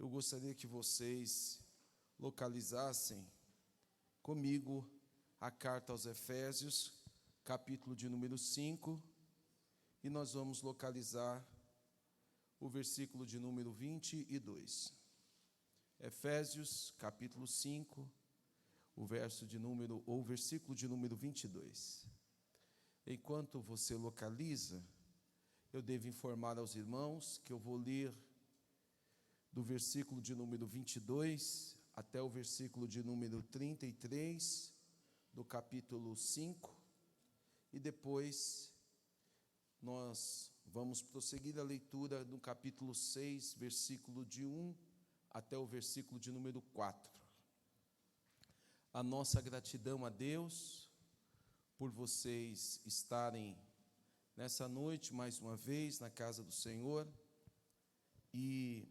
eu gostaria que vocês localizassem comigo a carta aos Efésios, capítulo de número 5, e nós vamos localizar o versículo de número 22. Efésios, capítulo 5, versículo de número 22. Enquanto você localiza, eu devo informar aos irmãos que eu vou ler do versículo de número 22 até o versículo de número 33 do capítulo 5, e depois nós vamos prosseguir a leitura do capítulo 6, versículo de 1 até o versículo de número 4. A nossa gratidão a Deus por vocês estarem nessa noite mais uma vez na casa do Senhor e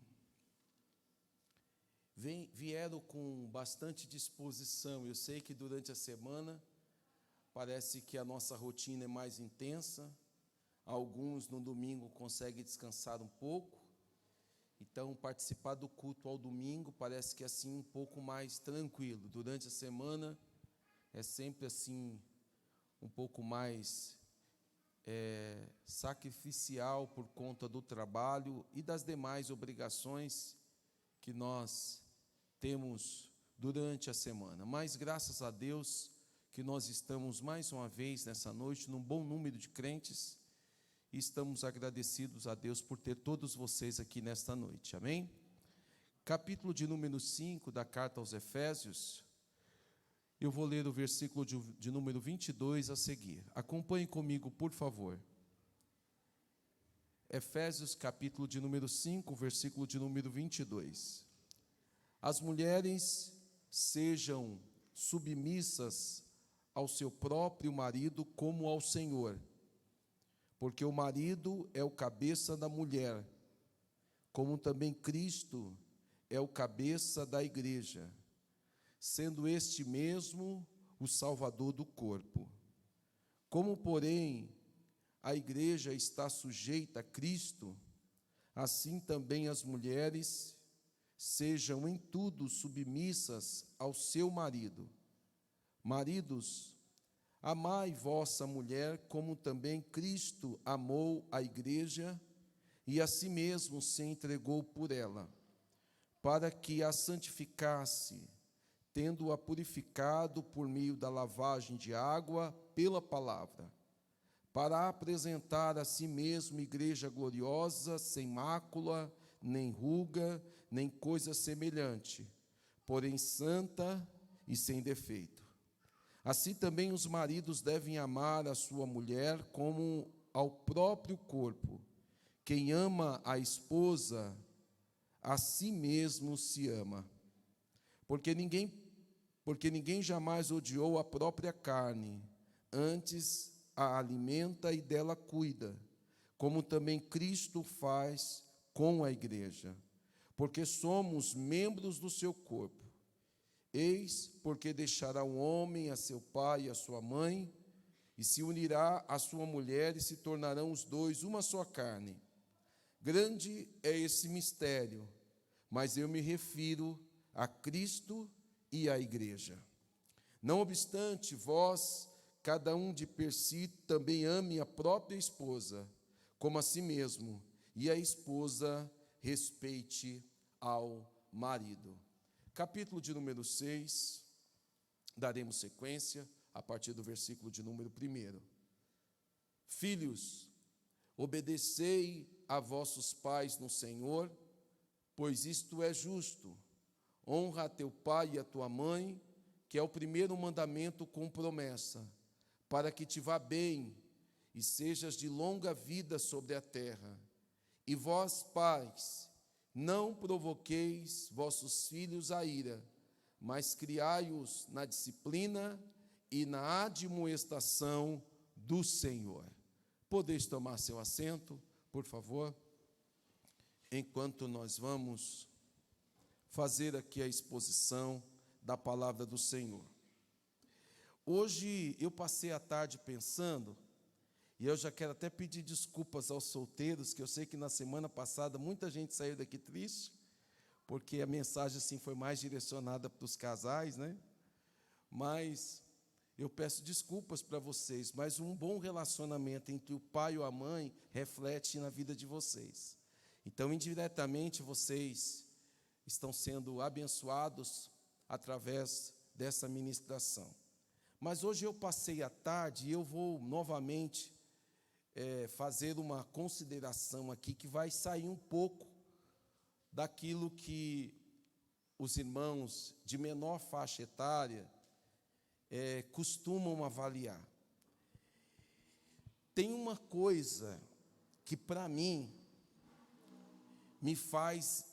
vieram com bastante disposição. Eu sei que durante a semana parece que a nossa rotina é mais intensa, alguns no domingo conseguem descansar um pouco, então participar do culto ao domingo parece que é assim um pouco mais tranquilo. Durante a semana é sempre assim um pouco mais sacrificial por conta do trabalho e das demais obrigações que nós temos durante a semana. Mas graças a Deus que nós estamos mais uma vez nessa noite num bom número de crentes e estamos agradecidos a Deus por ter todos vocês aqui nesta noite, amém? Capítulo de número 5 da carta aos Efésios, eu vou ler o versículo de número 22 a seguir. Acompanhe comigo, por favor. Efésios, capítulo de número 5, versículo de número 22. As mulheres sejam submissas ao seu próprio marido como ao Senhor, porque o marido é o cabeça da mulher, como também Cristo é o cabeça da igreja, sendo este mesmo o Salvador do corpo. Como, porém, a igreja está sujeita a Cristo, assim também as mulheres sejam em tudo submissas ao seu marido. Maridos, amai vossa mulher, como também Cristo amou a igreja e a si mesmo se entregou por ela, para que a santificasse, tendo-a purificado por meio da lavagem de água pela palavra, para apresentar a si mesmo igreja gloriosa, sem mácula, nem ruga, nem coisa semelhante, porém santa e sem defeito. Assim também os maridos devem amar a sua mulher como ao próprio corpo. Quem ama a esposa, a si mesmo se ama. Porque ninguém jamais odiou a própria carne, antes a alimenta e dela cuida, como também Cristo faz com a igreja, porque somos membros do seu corpo. Eis porque deixará o homem a seu pai e a sua mãe, e se unirá à sua mulher, e se tornarão os dois uma só carne. Grande é esse mistério, mas eu me refiro a Cristo e à igreja. Não obstante, vós, cada um de per si, também ame a própria esposa, como a si mesmo, e a esposa respeite ao marido. Capítulo de número 6, daremos sequência a partir do versículo de número 1. Filhos, obedecei a vossos pais no Senhor, pois isto é justo. Honra a teu pai e a tua mãe, que é o primeiro mandamento com promessa, para que te vá bem e sejas de longa vida sobre a terra. E vós, pais, não provoqueis vossos filhos a ira, mas criai-os na disciplina e na admoestação do Senhor. Podeis tomar seu assento, por favor, enquanto nós vamos fazer aqui a exposição da palavra do Senhor. Hoje eu passei a tarde pensando, e eu já quero até pedir desculpas aos solteiros, que eu sei que na semana passada muita gente saiu daqui triste, porque a mensagem assim foi mais direcionada para os casais, né? Mas eu peço desculpas para vocês, mas um bom relacionamento entre o pai e a mãe reflete na vida de vocês. Então, indiretamente, vocês estão sendo abençoados através dessa ministração. Mas hoje eu passei a tarde e eu vou novamente fazer uma consideração aqui que vai sair um pouco daquilo que os irmãos de menor faixa etária costumam avaliar. Tem uma coisa que, para mim, me faz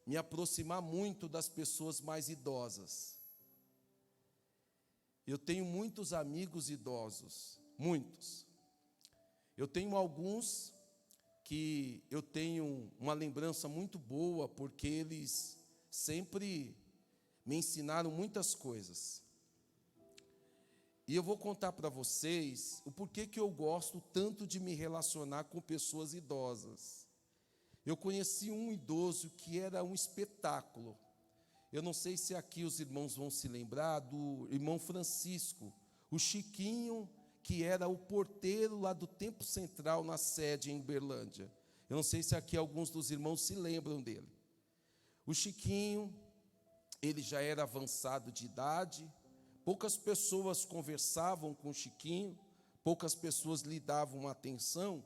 me aproximar muito das pessoas mais idosas. Eu tenho muitos amigos idosos, muitos. Eu tenho alguns que eu tenho uma lembrança muito boa, porque eles sempre me ensinaram muitas coisas. E eu vou contar para vocês o porquê que eu gosto tanto de me relacionar com pessoas idosas. Eu conheci um idoso que era um espetáculo. Eu não sei se aqui os irmãos vão se lembrar do irmão Francisco, o Chiquinho, que era o porteiro lá do Templo Central, na sede em Uberlândia. Eu não sei se aqui alguns dos irmãos se lembram dele. O Chiquinho, ele já era avançado de idade, poucas pessoas conversavam com o Chiquinho, poucas pessoas lhe davam atenção,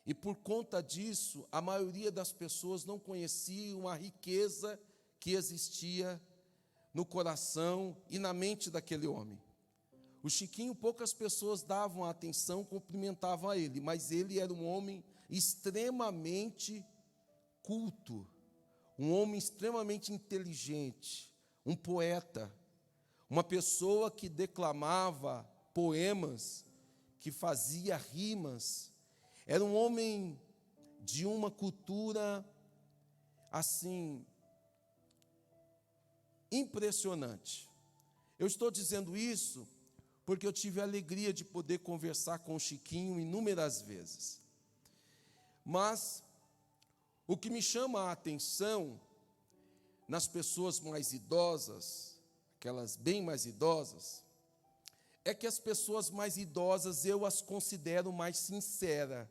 e por conta disso, a maioria das pessoas não conheciam a riqueza que existia no coração e na mente daquele homem. O Chiquinho, poucas pessoas davam atenção, cumprimentavam a ele, mas ele era um homem extremamente culto, um homem extremamente inteligente, um poeta, uma pessoa que declamava poemas, que fazia rimas. Era um homem de uma cultura, assim, impressionante. Eu estou dizendo isso porque eu tive a alegria de poder conversar com o Chiquinho inúmeras vezes. Mas o que me chama a atenção nas pessoas mais idosas, aquelas bem mais idosas, é que as pessoas mais idosas eu as considero mais sinceras.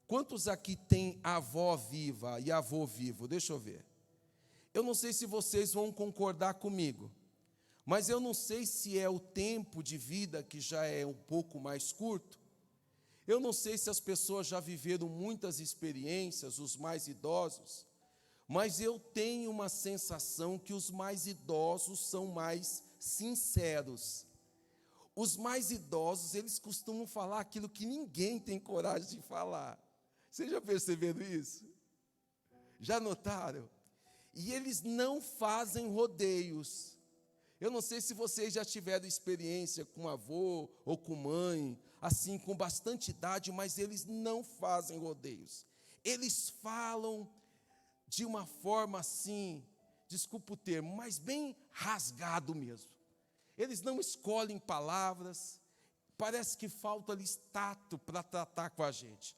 Quantos aqui têm avó viva e avô vivo? Deixa eu ver. Eu não sei se vocês vão concordar comigo, mas eu não sei se é o tempo de vida que já é um pouco mais curto. Eu não sei se as pessoas já viveram muitas experiências, os mais idosos, mas eu tenho uma sensação que os mais idosos são mais sinceros. Os mais idosos, eles costumam falar aquilo que ninguém tem coragem de falar. Vocês já perceberam isso? Já notaram? E eles não fazem rodeios. Eu não sei se vocês já tiveram experiência com avô ou com mãe, assim, com bastante idade, mas eles não fazem rodeios. Eles falam de uma forma assim, desculpa o termo, mas bem rasgado mesmo. Eles não escolhem palavras, parece que falta-lhes tato para tratar com a gente.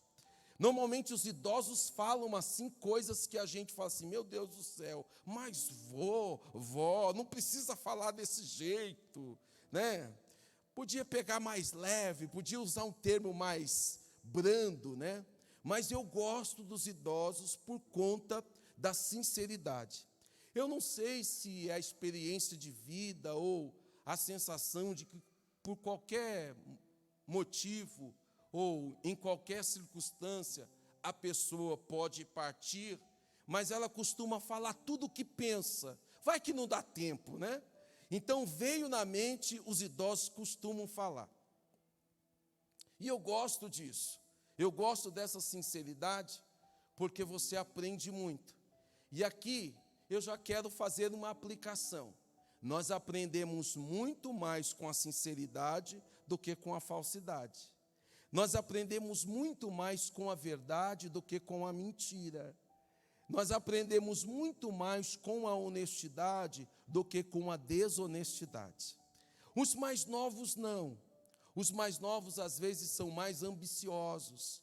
Normalmente os idosos falam assim coisas que a gente fala assim, meu Deus do céu, mas vó, não precisa falar desse jeito, né? Podia pegar mais leve, podia usar um termo mais brando, né? Mas eu gosto dos idosos por conta da sinceridade. Eu não sei se é a experiência de vida ou a sensação de que por qualquer motivo ou em qualquer circunstância, a pessoa pode partir, mas ela costuma falar tudo o que pensa. Vai que não dá tempo, né? Então, veio na mente, os idosos costumam falar. E eu gosto disso. Eu gosto dessa sinceridade, porque você aprende muito. E aqui, eu já quero fazer uma aplicação. Nós aprendemos muito mais com a sinceridade do que com a falsidade. Nós aprendemos muito mais com a verdade do que com a mentira. Nós aprendemos muito mais com a honestidade do que com a desonestidade. Os mais novos não. Os mais novos às vezes são mais ambiciosos,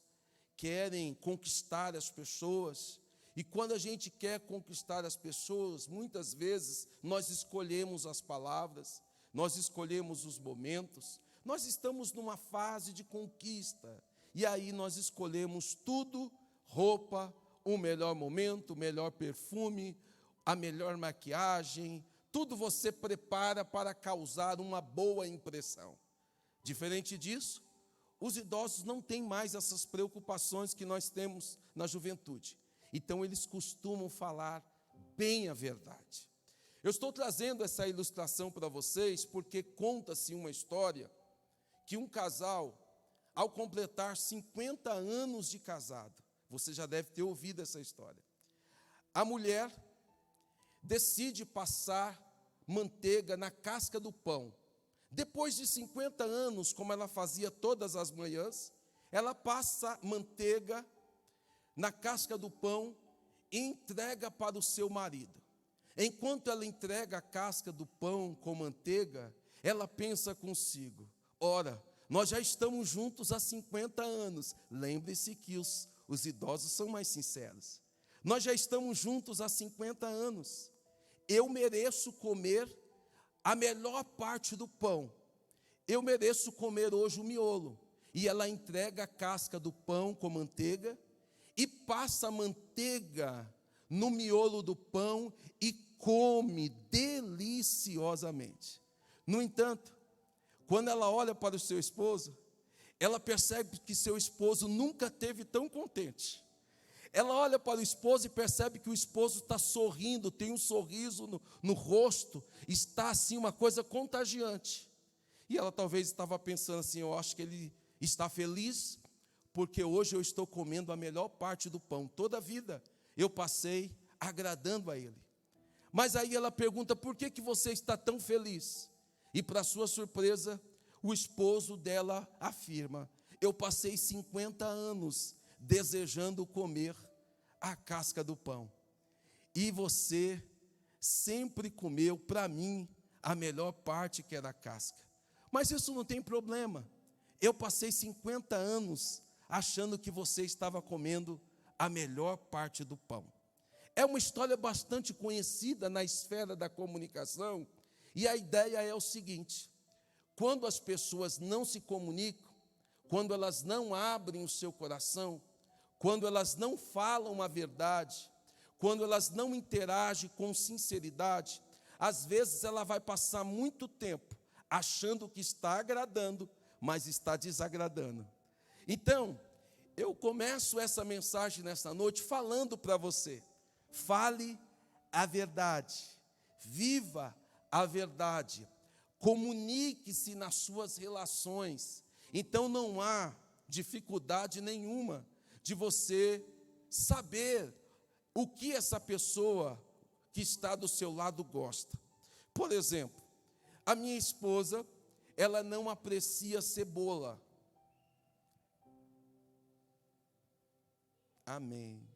querem conquistar as pessoas E quando a gente quer conquistar as pessoas, muitas vezes nós escolhemos as palavras, nós escolhemos os momentos, nós estamos numa fase de conquista, e aí nós escolhemos tudo, roupa, o melhor momento, o melhor perfume, a melhor maquiagem, tudo você prepara para causar uma boa impressão. Diferente disso, os idosos não têm mais essas preocupações que nós temos na juventude. Então, eles costumam falar bem a verdade. Eu estou trazendo essa ilustração para vocês porque conta-se uma história que um casal, ao completar 50 anos de casado, você já deve ter ouvido essa história, a mulher decide passar manteiga na casca do pão. Depois de 50 anos, como ela fazia todas as manhãs, ela passa manteiga na casca do pão e entrega para o seu marido. Enquanto ela entrega a casca do pão com manteiga, ela pensa consigo: ora, nós já estamos juntos há 50 anos. Lembre-se que os idosos são mais sinceros. Nós já estamos juntos há 50 anos. Eu mereço comer a melhor parte do pão. Eu mereço comer hoje o miolo. E ela entrega a casca do pão com manteiga e passa a manteiga no miolo do pão e come deliciosamente. No entanto, quando ela olha para o seu esposo, ela percebe que seu esposo nunca esteve tão contente. Ela olha para o esposo e percebe que o esposo está sorrindo, tem um sorriso no rosto, está assim uma coisa contagiante. E ela talvez estava pensando assim: eu acho que ele está feliz, porque hoje eu estou comendo a melhor parte do pão. Toda a vida eu passei agradando a ele. Mas aí ela pergunta: por que você está tão feliz? E para sua surpresa, o esposo dela afirma: eu passei 50 anos desejando comer a casca do pão. E você sempre comeu, para mim, a melhor parte, que era a casca. Mas isso não tem problema. Eu passei 50 anos achando que você estava comendo a melhor parte do pão. É uma história bastante conhecida na esfera da comunicação, e a ideia é o seguinte: quando as pessoas não se comunicam, quando elas não abrem o seu coração, quando elas não falam a verdade, quando elas não interagem com sinceridade, às vezes ela vai passar muito tempo achando que está agradando, mas está desagradando. Então, eu começo essa mensagem nessa noite falando para você: fale a verdade, viva a verdade, comunique-se nas suas relações. Então não há dificuldade nenhuma de você saber o que essa pessoa que está do seu lado gosta. Por exemplo, a minha esposa, ela não aprecia cebola. Amém.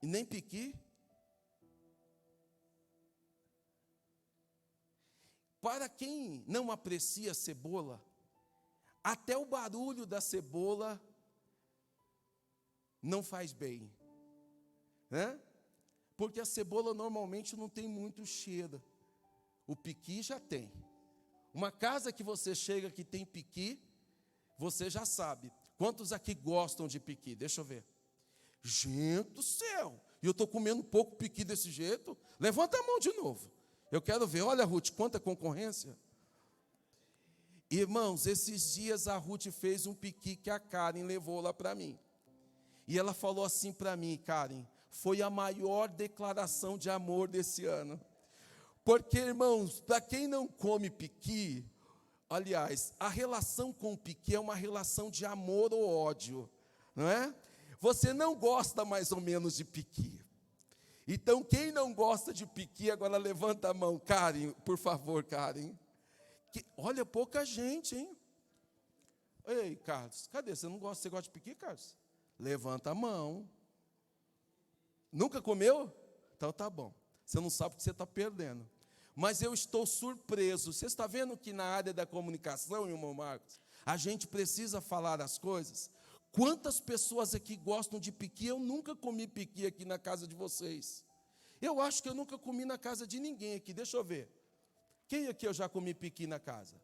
E nem piqui. Para quem não aprecia cebola, até o barulho da cebola não faz bem, né? Porque a cebola normalmente não tem muito cheiro. O piqui já tem. Uma casa que você chega que tem piqui, você já sabe. Quantos aqui gostam de piqui? Deixa eu ver. Gente do céu! E eu estou comendo pouco piqui desse jeito? Levanta a mão de novo. Eu quero ver. Olha, Ruth, quanta concorrência. Irmãos, esses dias a Ruth fez um piqui que a Karen levou lá para mim. E ela falou assim para mim: Karen, foi a maior declaração de amor desse ano. Porque, irmãos, para quem não come piqui, aliás, a relação com o piqui é uma relação de amor ou ódio, não é? Você não gosta mais ou menos de piqui. Então, quem não gosta de piqui, agora levanta a mão. Karen, por favor, Karen. Olha, pouca gente, hein? Ei, Carlos, cadê? Você gosta de piqui, Carlos? Levanta a mão. Nunca comeu? Então tá bom. Você não sabe o que você está perdendo. Mas eu estou surpreso. Você está vendo que na área da comunicação, irmão Marcos, a gente precisa falar as coisas Quantas pessoas aqui gostam de piqui? Eu nunca comi piqui aqui na casa de vocês. Eu acho que eu nunca comi na casa de ninguém aqui. Deixa eu ver. Quem aqui eu já comi piqui na casa?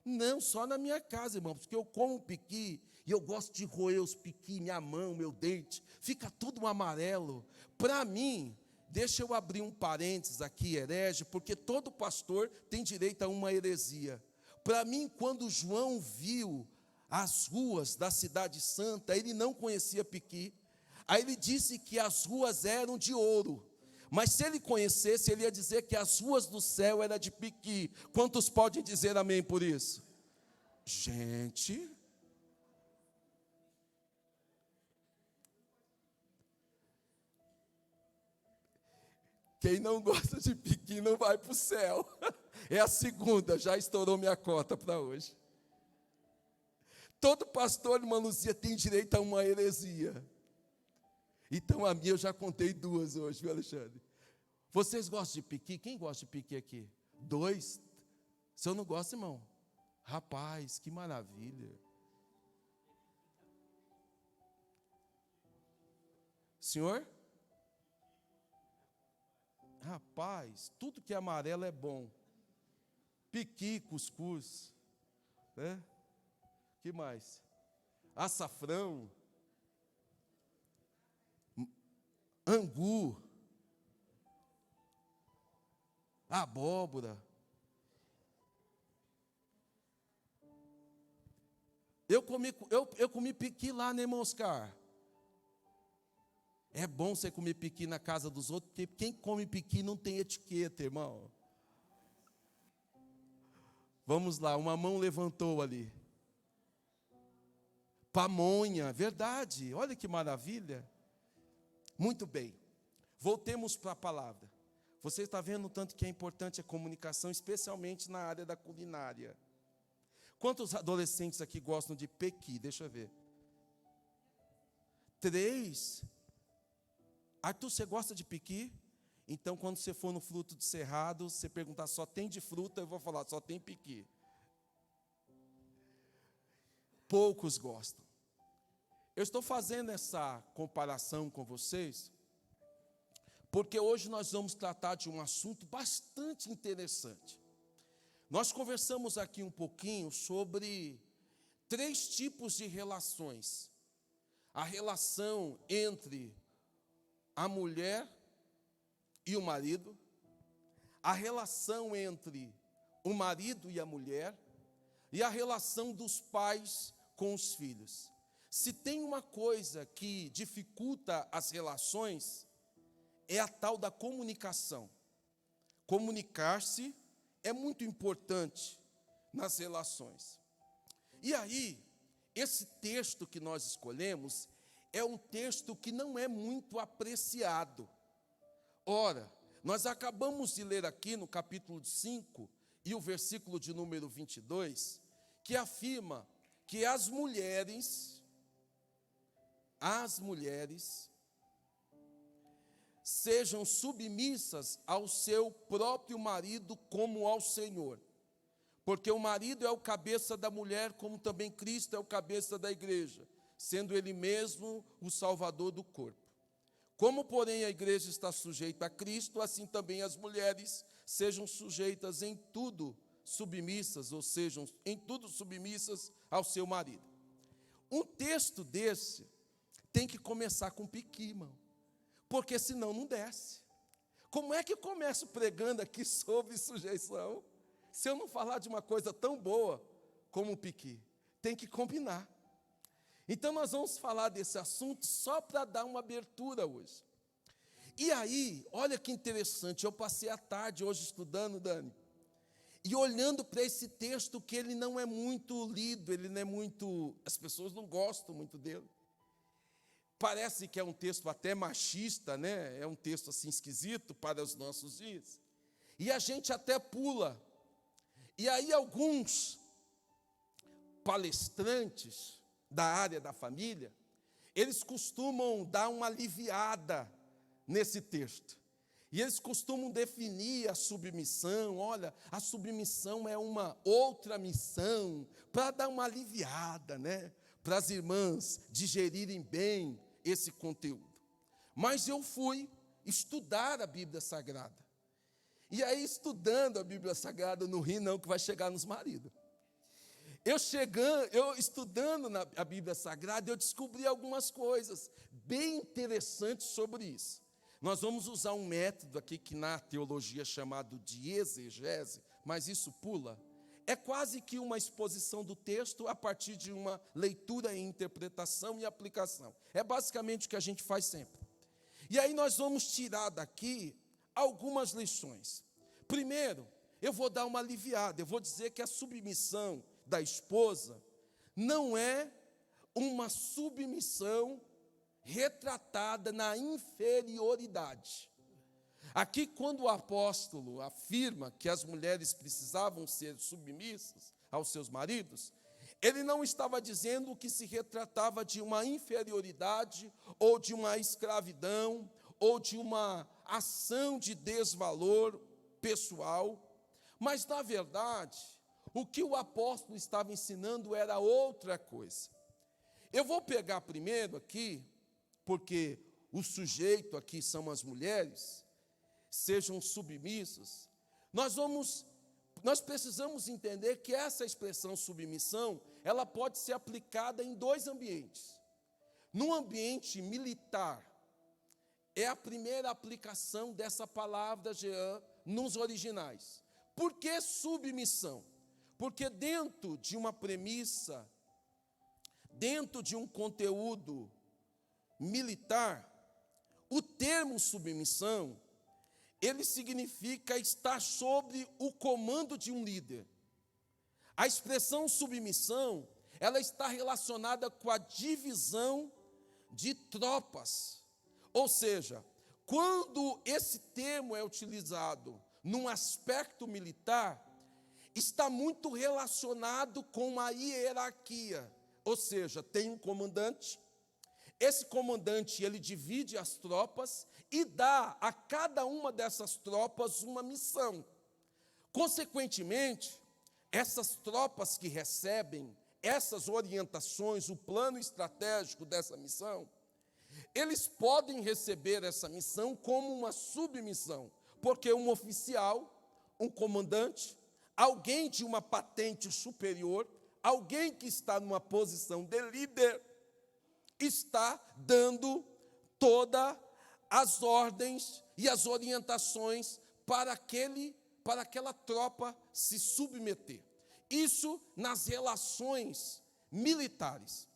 Não, só na minha casa, irmão, porque eu como piqui e eu gosto de roer os piqui, minha mão, meu dente, fica tudo amarelo. Para mim, deixa eu abrir um parênteses aqui, herege, porque todo pastor tem direito a uma heresia. Para mim, quando João viu as ruas da cidade santa, ele não conhecia piqui. Aí ele disse que as ruas eram de ouro. Mas se ele conhecesse, ele ia dizer que as ruas do céu eram de piqui. Quantos podem dizer amém por isso? Gente, quem não gosta de piqui não vai para o céu. É a segunda, já estourou minha cota para hoje. Todo pastor, irmã Luzia, tem direito a uma heresia. Então a minha eu já contei duas hoje, viu, Alexandre? Vocês gostam de piqui? Quem gosta de piqui aqui? 2? Se eu não gosto, irmão, rapaz, que maravilha. Senhor? Rapaz, tudo que é amarelo é bom. Piqui, cuscuz, né? Que mais? Açafrão, angu, abóbora. Eu comi piqui lá, né, irmão Oscar? É bom você comer piqui na casa dos outros, porque quem come piqui não tem etiqueta, irmão. Vamos lá, uma mão levantou ali. Pamonha, verdade, olha que maravilha. Muito bem, voltemos para a palavra. Você está vendo o tanto que é importante a comunicação, especialmente na área da culinária. Quantos adolescentes aqui gostam de pequi? Deixa eu ver. 3. Arthur, você gosta de piqui? Então, quando você for no Fruto do Cerrado, você perguntar só tem de fruta, eu vou falar só tem piqui. Poucos gostam. Eu estou fazendo essa comparação com vocês, porque hoje nós vamos tratar de um assunto bastante interessante. Nós conversamos aqui um pouquinho sobre 3 tipos de relações. A relação entre a mulher e o marido, a relação entre o marido e a mulher, e a relação dos pais com os filhos. Se tem uma coisa que dificulta as relações, é a tal da comunicação. Comunicar-se é muito importante nas relações. E aí, esse texto que nós escolhemos é um texto que não é muito apreciado. Ora, nós acabamos de ler aqui no capítulo 5 e o versículo de número 22, que afirma que as mulheres sejam submissas ao seu próprio marido como ao Senhor. Porque o marido é o cabeça da mulher, como também Cristo é o cabeça da igreja, sendo ele mesmo o salvador do corpo. Como, porém, a igreja está sujeita a Cristo, assim também as mulheres sejam sujeitas em tudo submissas, ou sejam em tudo submissas ao seu marido. Um texto desse tem que começar com piqui, irmão, porque senão não desce. Como é que eu começo pregando aqui sobre sujeição, se eu não falar de uma coisa tão boa como o piqui? Tem que combinar. Então nós vamos falar desse assunto só para dar uma abertura hoje. E aí, olha que interessante, eu passei a tarde hoje estudando, Dani, e olhando para esse texto que ele não é muito lido, ele não é muito, as pessoas não gostam muito dele. Parece que é um texto até machista, né? É um texto assim esquisito para os nossos dias. E a gente até pula. E aí alguns palestrantes da área da família, eles costumam dar uma aliviada nesse texto. E eles costumam definir a submissão, olha, a submissão é uma outra missão, para dar uma aliviada, né? para as irmãs digerirem bem esse conteúdo. Mas eu fui estudar a Bíblia Sagrada. E aí, estudando a Bíblia Sagrada, não ri não, que vai chegar nos maridos. Eu estudando a Bíblia Sagrada, eu descobri algumas coisas bem interessantes sobre isso. Nós vamos usar um método aqui que na teologia é chamado de exegese, mas isso pula. É quase que uma exposição do texto a partir de uma leitura e interpretação e aplicação. É basicamente o que a gente faz sempre. E aí nós vamos tirar daqui algumas lições. Primeiro, eu vou dar uma aliviada, eu vou dizer que a submissão da esposa não é uma submissão retratada na inferioridade. Aqui, quando o apóstolo afirma que as mulheres precisavam ser submissas aos seus maridos, ele não estava dizendo que se retratava de uma inferioridade, ou de uma escravidão, ou de uma ação de desvalor pessoal, mas, na verdade, o que o apóstolo estava ensinando era outra coisa. Eu vou pegar primeiro aqui, porque o sujeito aqui são as mulheres, sejam submissas. Nós precisamos entender que essa expressão submissão, ela pode ser aplicada em dois ambientes. No ambiente militar, é a primeira aplicação dessa palavra Jean nos originais. Por que submissão? Porque dentro de uma premissa, dentro de um conteúdo militar, o termo submissão, ele significa estar sob o comando de um líder. A expressão submissão, ela está relacionada com a divisão de tropas. Ou seja, quando esse termo é utilizado num aspecto militar, está muito relacionado com a hierarquia. Ou seja, tem um comandante, esse comandante ele divide as tropas e dá a cada uma dessas tropas uma missão. Consequentemente, essas tropas que recebem essas orientações, o plano estratégico dessa missão, eles podem receber essa missão como uma submissão, porque um oficial, um comandante, alguém de uma patente superior, alguém que está numa posição de líder, está dando todas as ordens e as orientações para aquela tropa se submeter. Isso nas relações militares.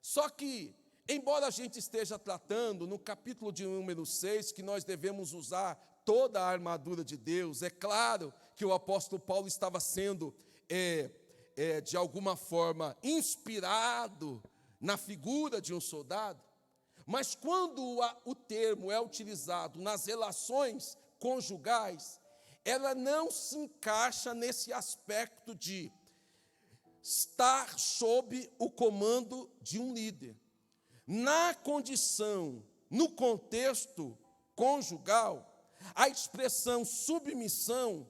Só que, embora a gente esteja tratando no capítulo de número 6, que nós devemos usar toda a armadura de Deus, é claro que o apóstolo Paulo estava sendo, de alguma forma, inspirado na figura de um soldado, mas quando o termo é utilizado nas relações conjugais, ela não se encaixa nesse aspecto de estar sob o comando de um líder. Na condição, no contexto conjugal, a expressão submissão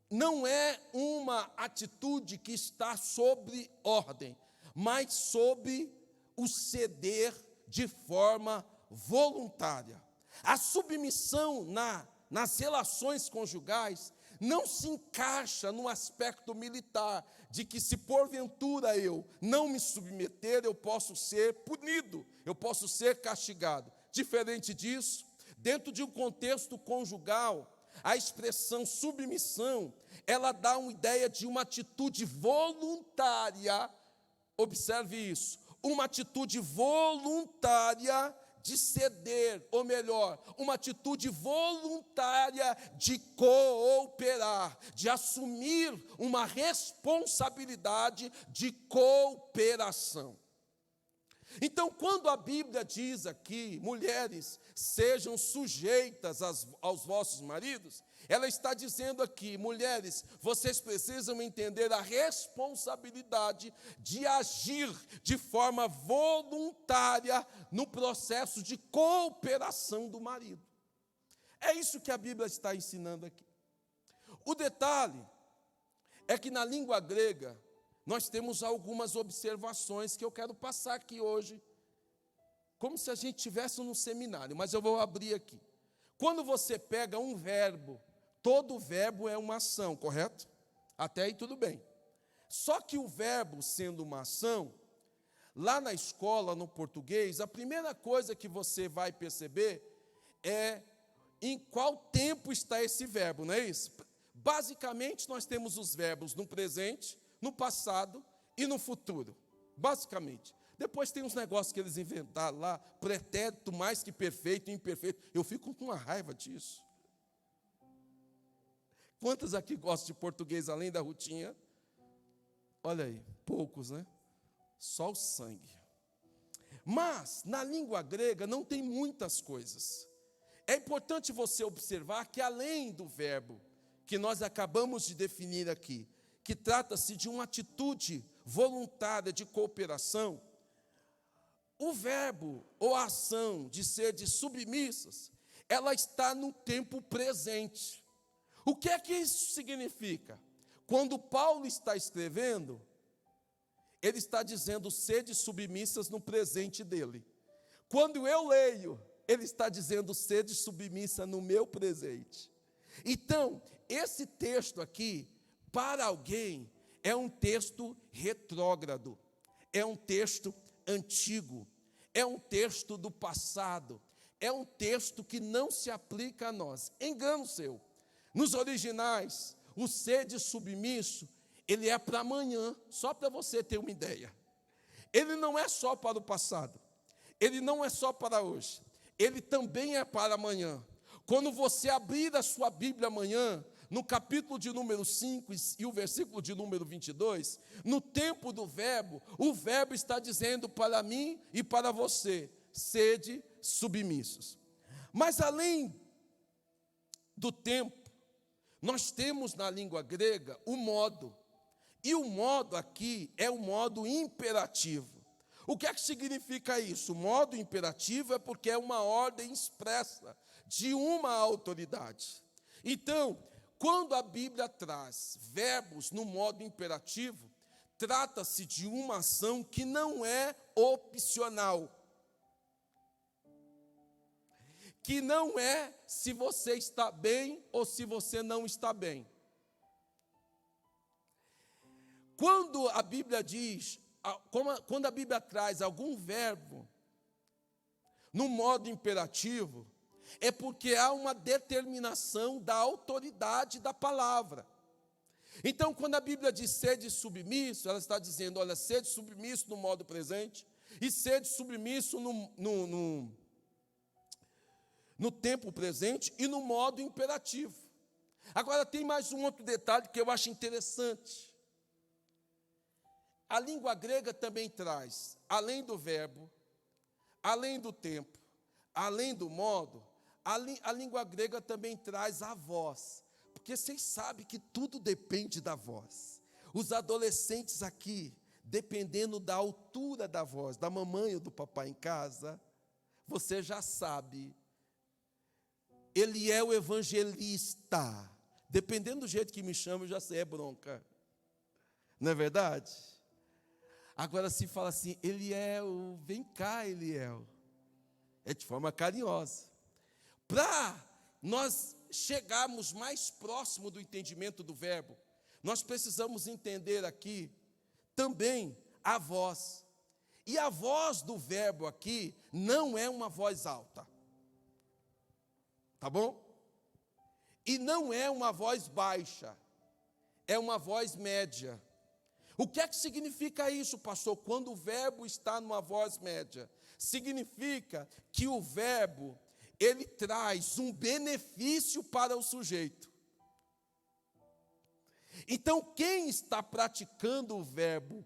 não é uma atitude que está sob ordem, mas sob o ceder de forma voluntária. A submissão nas relações conjugais não se encaixa no aspecto militar, de que se porventura eu não me submeter, eu posso ser punido, eu posso ser castigado. Diferente disso, dentro de um contexto conjugal, a expressão submissão, ela dá uma ideia de uma atitude voluntária, observe isso, uma atitude voluntária de ceder, ou melhor, uma atitude voluntária de cooperar, de assumir uma responsabilidade de cooperação. Então, quando a Bíblia diz aqui, mulheres, sejam sujeitas aos vossos maridos, ela está dizendo aqui, mulheres, vocês precisam entender a responsabilidade de agir de forma voluntária no processo de cooperação do marido. É isso que a Bíblia está ensinando aqui. O detalhe é que na língua grega nós temos algumas observações que eu quero passar aqui hoje, como se a gente estivesse num seminário, mas eu vou abrir aqui. Quando você pega um verbo, todo verbo é uma ação, correto? Até aí tudo bem. Só que o verbo, sendo uma ação, lá na escola, no português, a primeira coisa que você vai perceber é em qual tempo está esse verbo, não é isso? Basicamente, nós temos os verbos no presente, no passado e no futuro. Basicamente. Depois tem uns negócios que eles inventaram lá, pretérito mais que perfeito e imperfeito. Eu fico com uma raiva disso. Quantos aqui gostam de português além da Rutinha? Olha aí, poucos, né? Só o sangue. Mas, na língua grega, não tem muitas coisas. É importante você observar que, além do verbo que nós acabamos de definir aqui, que trata-se de uma atitude voluntária de cooperação, o verbo ou a ação de ser de submissas, ela está no tempo presente. O que é que isso significa? Quando Paulo está escrevendo, ele está dizendo sede submissas no presente dele. Quando eu leio, ele está dizendo sede submissa no meu presente. Então, esse texto aqui, para alguém, é um texto retrógrado, é um texto antigo, é um texto do passado, é um texto que não se aplica a nós. Engano seu. Nos originais, o sede submisso, ele é para amanhã, só para você ter uma ideia. Ele não é só para o passado, ele não é só para hoje, ele também é para amanhã. Quando você abrir a sua Bíblia amanhã, no capítulo de número 5 e o versículo de número 22, no tempo do verbo, o verbo está dizendo para mim e para você, sede submissos. Mas além do tempo, nós temos na língua grega o modo, e o modo aqui é o modo imperativo. O que é que significa isso? O modo imperativo é porque é uma ordem expressa de uma autoridade. Então, quando a Bíblia traz verbos no modo imperativo, trata-se de uma ação que não é opcional. Que não é se você está bem ou se você não está bem. Quando a Bíblia diz, quando a Bíblia traz algum verbo no modo imperativo, é porque há uma determinação da autoridade da palavra. Então, quando a Bíblia diz sede submisso, ela está dizendo, olha, sede submisso no modo presente e sede submisso no tempo presente e no modo imperativo. Agora, tem mais um outro detalhe que eu acho interessante. A língua grega também traz, além do verbo, além do tempo, além do modo, a língua grega também traz a voz, porque vocês sabem que tudo depende da voz. Os adolescentes aqui, dependendo da altura da voz, da mamãe ou do papai em casa, você já sabe, ele é o evangelista. Dependendo do jeito que me chama, eu já sei, é bronca. Não é verdade? Agora, se fala assim, Eliel, vem cá, Eliel. É de forma carinhosa. Para nós chegarmos mais próximo do entendimento do verbo, nós precisamos entender aqui também a voz. E a voz do verbo aqui não é uma voz alta. Tá bom? E não é uma voz baixa. É uma voz média. O que é que significa isso, pastor? Quando o verbo está numa voz média, significa que o verbo, ele traz um benefício para o sujeito. Então, quem está praticando o verbo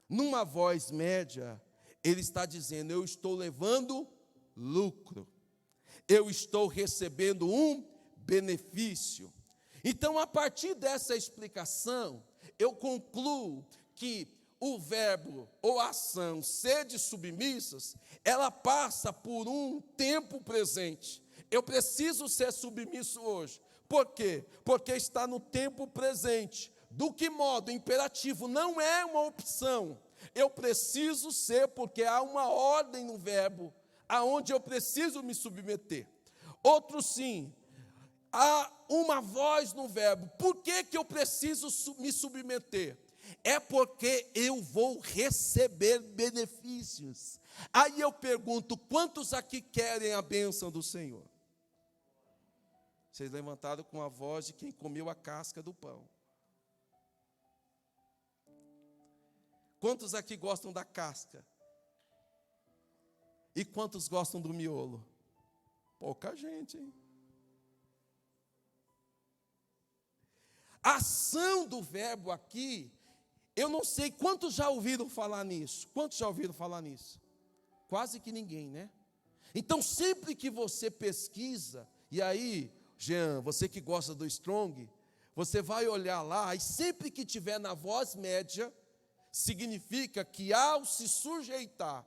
numa voz média, ele está dizendo, eu estou levando lucro. Eu estou recebendo um benefício. Então, a partir dessa explicação, eu concluo que o verbo ou a ação sede submissas, ela passa por um tempo presente. Eu preciso ser submisso hoje. Por quê? Porque está no tempo presente, Do que modo? Imperativo não é uma opção. Eu preciso ser, porque há uma ordem no verbo, aonde eu preciso me submeter. Outro sim, há uma voz no verbo. Por que que eu preciso me submeter? É porque eu vou receber benefícios. Aí eu pergunto, quantos aqui querem a bênção do Senhor? Vocês levantaram com a voz de quem comeu a casca do pão. Quantos aqui gostam da casca? E quantos gostam do miolo? Pouca gente, hein? A ação do verbo aqui, eu não sei quantos já ouviram falar nisso. Quantos já ouviram falar nisso? Quase que ninguém, né? Então, sempre que você pesquisa, e aí, Jean, você que gosta do Strong, você vai olhar lá, e sempre que tiver na voz média, significa que ao se sujeitar,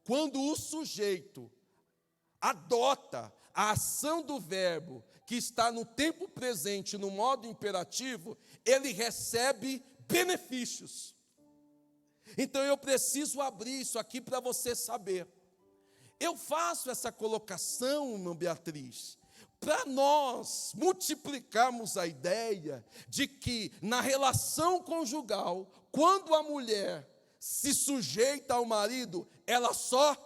quando o sujeito adota a ação do verbo, que está no tempo presente, no modo imperativo, ele recebe benefícios. Então eu preciso abrir isso aqui para você saber. Eu faço essa colocação, irmã Beatriz, para nós multiplicarmos a ideia de que na relação conjugal, quando a mulher se sujeita ao marido, ela só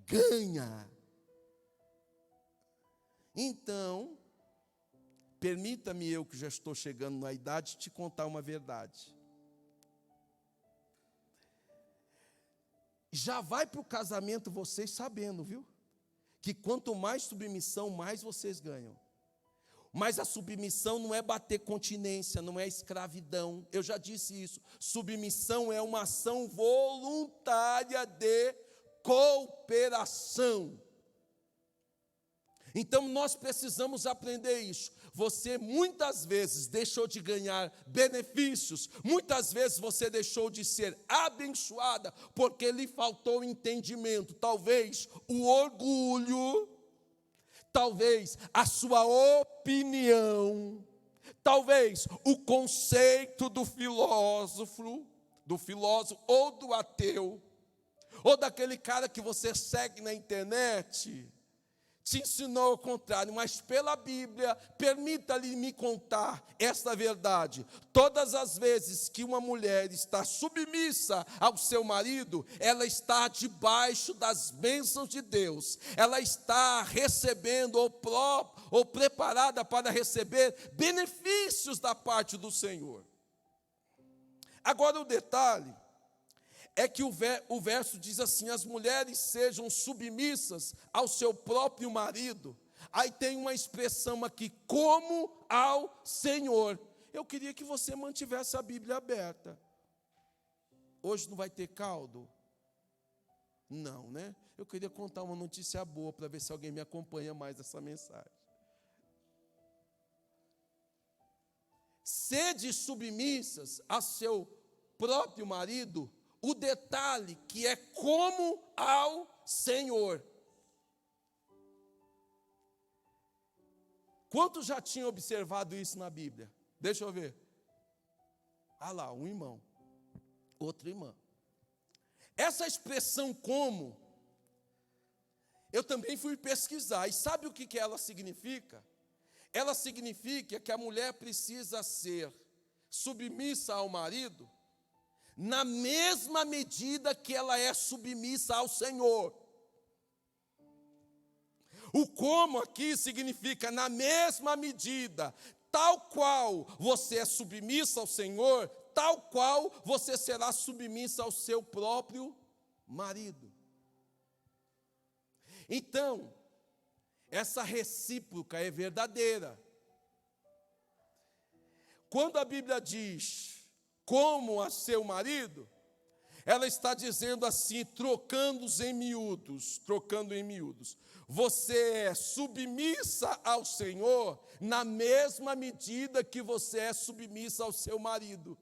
ganha. Então, permita-me eu, que já estou chegando na idade, te contar uma verdade. Já vai para o casamento vocês sabendo, viu? Que quanto mais submissão, mais vocês ganham. Mas a submissão não é bater continência, não é escravidão. Eu já disse isso. Submissão é uma ação voluntária de cooperação. Então nós precisamos aprender isso. Você muitas vezes deixou de ganhar benefícios, muitas vezes você deixou de ser abençoada, porque lhe faltou entendimento, talvez o orgulho, talvez a sua opinião, talvez o conceito do filósofo ou do ateu, ou daquele cara que você segue na internet, te ensinou o contrário, mas pela Bíblia, permita-lhe me contar esta verdade. Todas as vezes que uma mulher está submissa ao seu marido, ela está debaixo das bênçãos de Deus, ela está recebendo ou preparada para receber benefícios da parte do Senhor. Agora o detalhe é que o verso diz assim: as mulheres sejam submissas ao seu próprio marido. Aí tem uma expressão aqui, como ao Senhor. Eu queria que você mantivesse a Bíblia aberta. Hoje não vai ter caldo? Não, né? Eu queria contar uma notícia boa para ver se alguém me acompanha mais essa mensagem. Sede submissas a seu próprio marido. O detalhe que é como ao Senhor. Quantos já tinham observado isso na Bíblia? Deixa eu ver. Ah lá, um irmão, outra irmã. Essa expressão como, eu também fui pesquisar. E sabe o que ela significa? Ela significa que a mulher precisa ser submissa ao marido na mesma medida que ela é submissa ao Senhor. O como aqui significa na mesma medida, tal qual você é submissa ao Senhor, tal qual você será submissa ao seu próprio marido. Então, essa recíproca é verdadeira. Quando a Bíblia diz como a seu marido, ela está dizendo assim, trocando em miúdos. Você é submissa ao Senhor na mesma medida que você é submissa ao seu marido.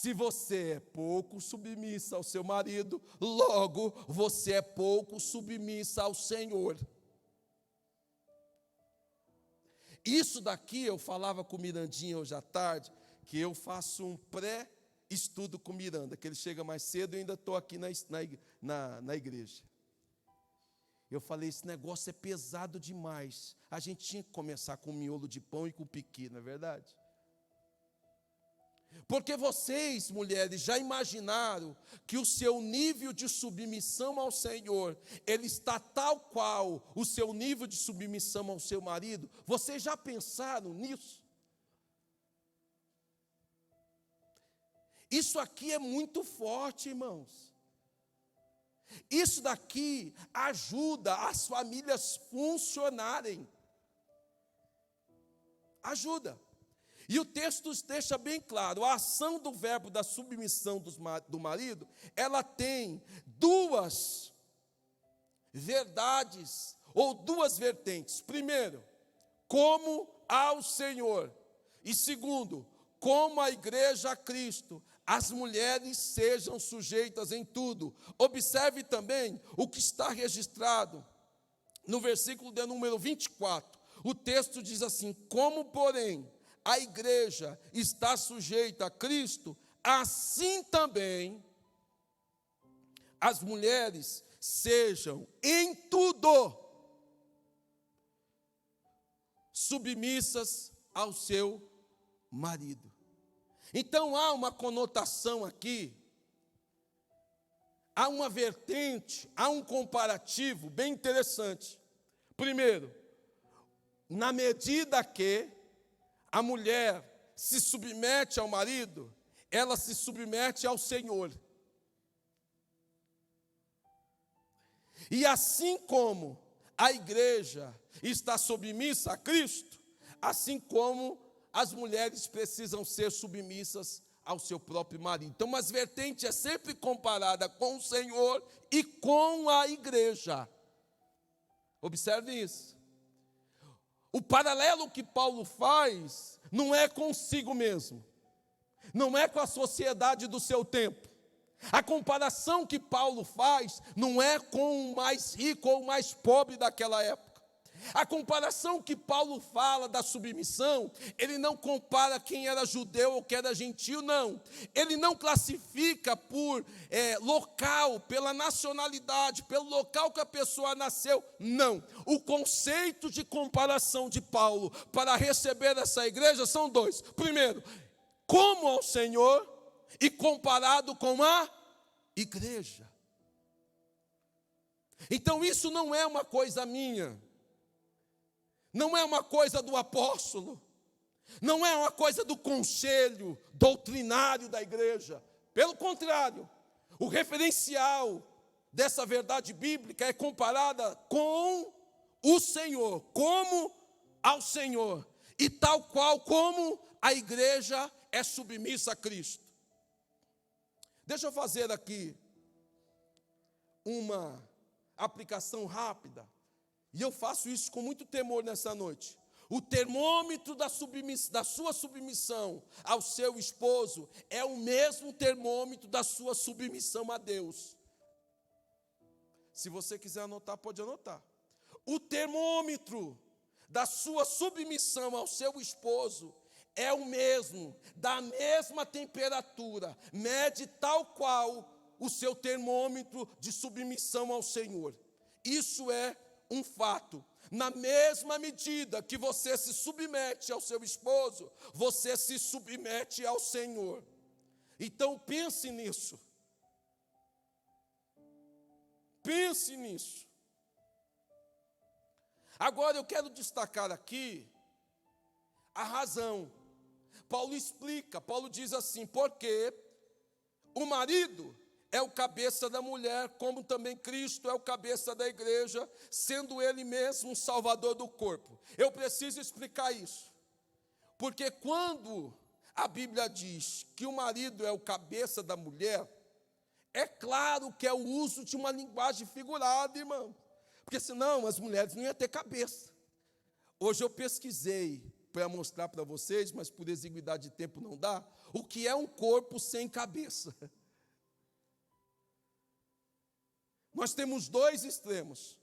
Se você é pouco submissa ao seu marido, logo você é pouco submissa ao Senhor. Isso daqui eu falava com o Mirandinha hoje à tarde, que eu faço um pré-estudo com o Miranda, que ele chega mais cedo e eu ainda estou aqui na igreja. Eu falei, esse negócio é pesado demais. A gente tinha que começar com miolo de pão e com piqui, não é verdade? Porque vocês, mulheres, já imaginaram que o seu nível de submissão ao Senhor, ele está tal qual o seu nível de submissão ao seu marido? Vocês já pensaram nisso? Isso aqui é muito forte, irmãos. Isso daqui ajuda as famílias funcionarem. Ajuda. E o texto deixa bem claro, a ação do verbo da submissão do marido, ela tem duas verdades, ou duas vertentes. Primeiro, como ao Senhor. E segundo, como a igreja a Cristo. As mulheres sejam sujeitas em tudo. Observe também o que está registrado no versículo de número 24. O texto diz assim, como porém a igreja está sujeita a Cristo, assim também as mulheres sejam em tudo submissas ao seu marido. Então há uma conotação aqui, há uma vertente, há um comparativo bem interessante. Primeiro, na medida que a mulher se submete ao marido, ela se submete ao Senhor. E assim como a igreja está submissa a Cristo, assim como as mulheres precisam ser submissas ao seu próprio marido. Então, as vertentes é sempre comparada com o Senhor e com a igreja. Observe isso. O paralelo que Paulo faz não é consigo mesmo, não é com a sociedade do seu tempo. A comparação que Paulo faz não é com o mais rico ou o mais pobre daquela época. A comparação que Paulo fala da submissão, ele não compara quem era judeu ou quem era gentil, não. Ele não classifica por local, pela nacionalidade, pelo local que a pessoa nasceu, não. O conceito de comparação de Paulo para receber essa igreja são dois. Primeiro, como ao Senhor e comparado com a igreja. Então isso não é uma coisa minha. Não é uma coisa do apóstolo, não é uma coisa do conselho doutrinário da igreja. Pelo contrário, o referencial dessa verdade bíblica é comparada com o Senhor, como ao Senhor, e tal qual como a igreja é submissa a Cristo. Deixa eu fazer aqui uma aplicação rápida. E eu faço isso com muito temor nessa noite. O termômetro da sua submissão ao seu esposo é o mesmo termômetro da sua submissão a Deus. Se você quiser anotar, pode anotar. O termômetro da sua submissão ao seu esposo é o mesmo, da mesma temperatura, mede tal qual o seu termômetro de submissão ao Senhor. Isso é um fato. Na mesma medida que você se submete ao seu esposo, você se submete ao Senhor. Então pense nisso. Pense nisso. Agora eu quero destacar aqui a razão. Paulo explica, Paulo diz assim, porque o marido é o cabeça da mulher, como também Cristo é o cabeça da igreja, sendo ele mesmo o salvador do corpo. Eu preciso explicar isso, porque quando a Bíblia diz que o marido é o cabeça da mulher, é claro que é o uso de uma linguagem figurada, irmão, porque senão as mulheres não iam ter cabeça. Hoje eu pesquisei para mostrar para vocês, mas por exiguidade de tempo não dá, o que é um corpo sem cabeça. Nós temos dois extremos,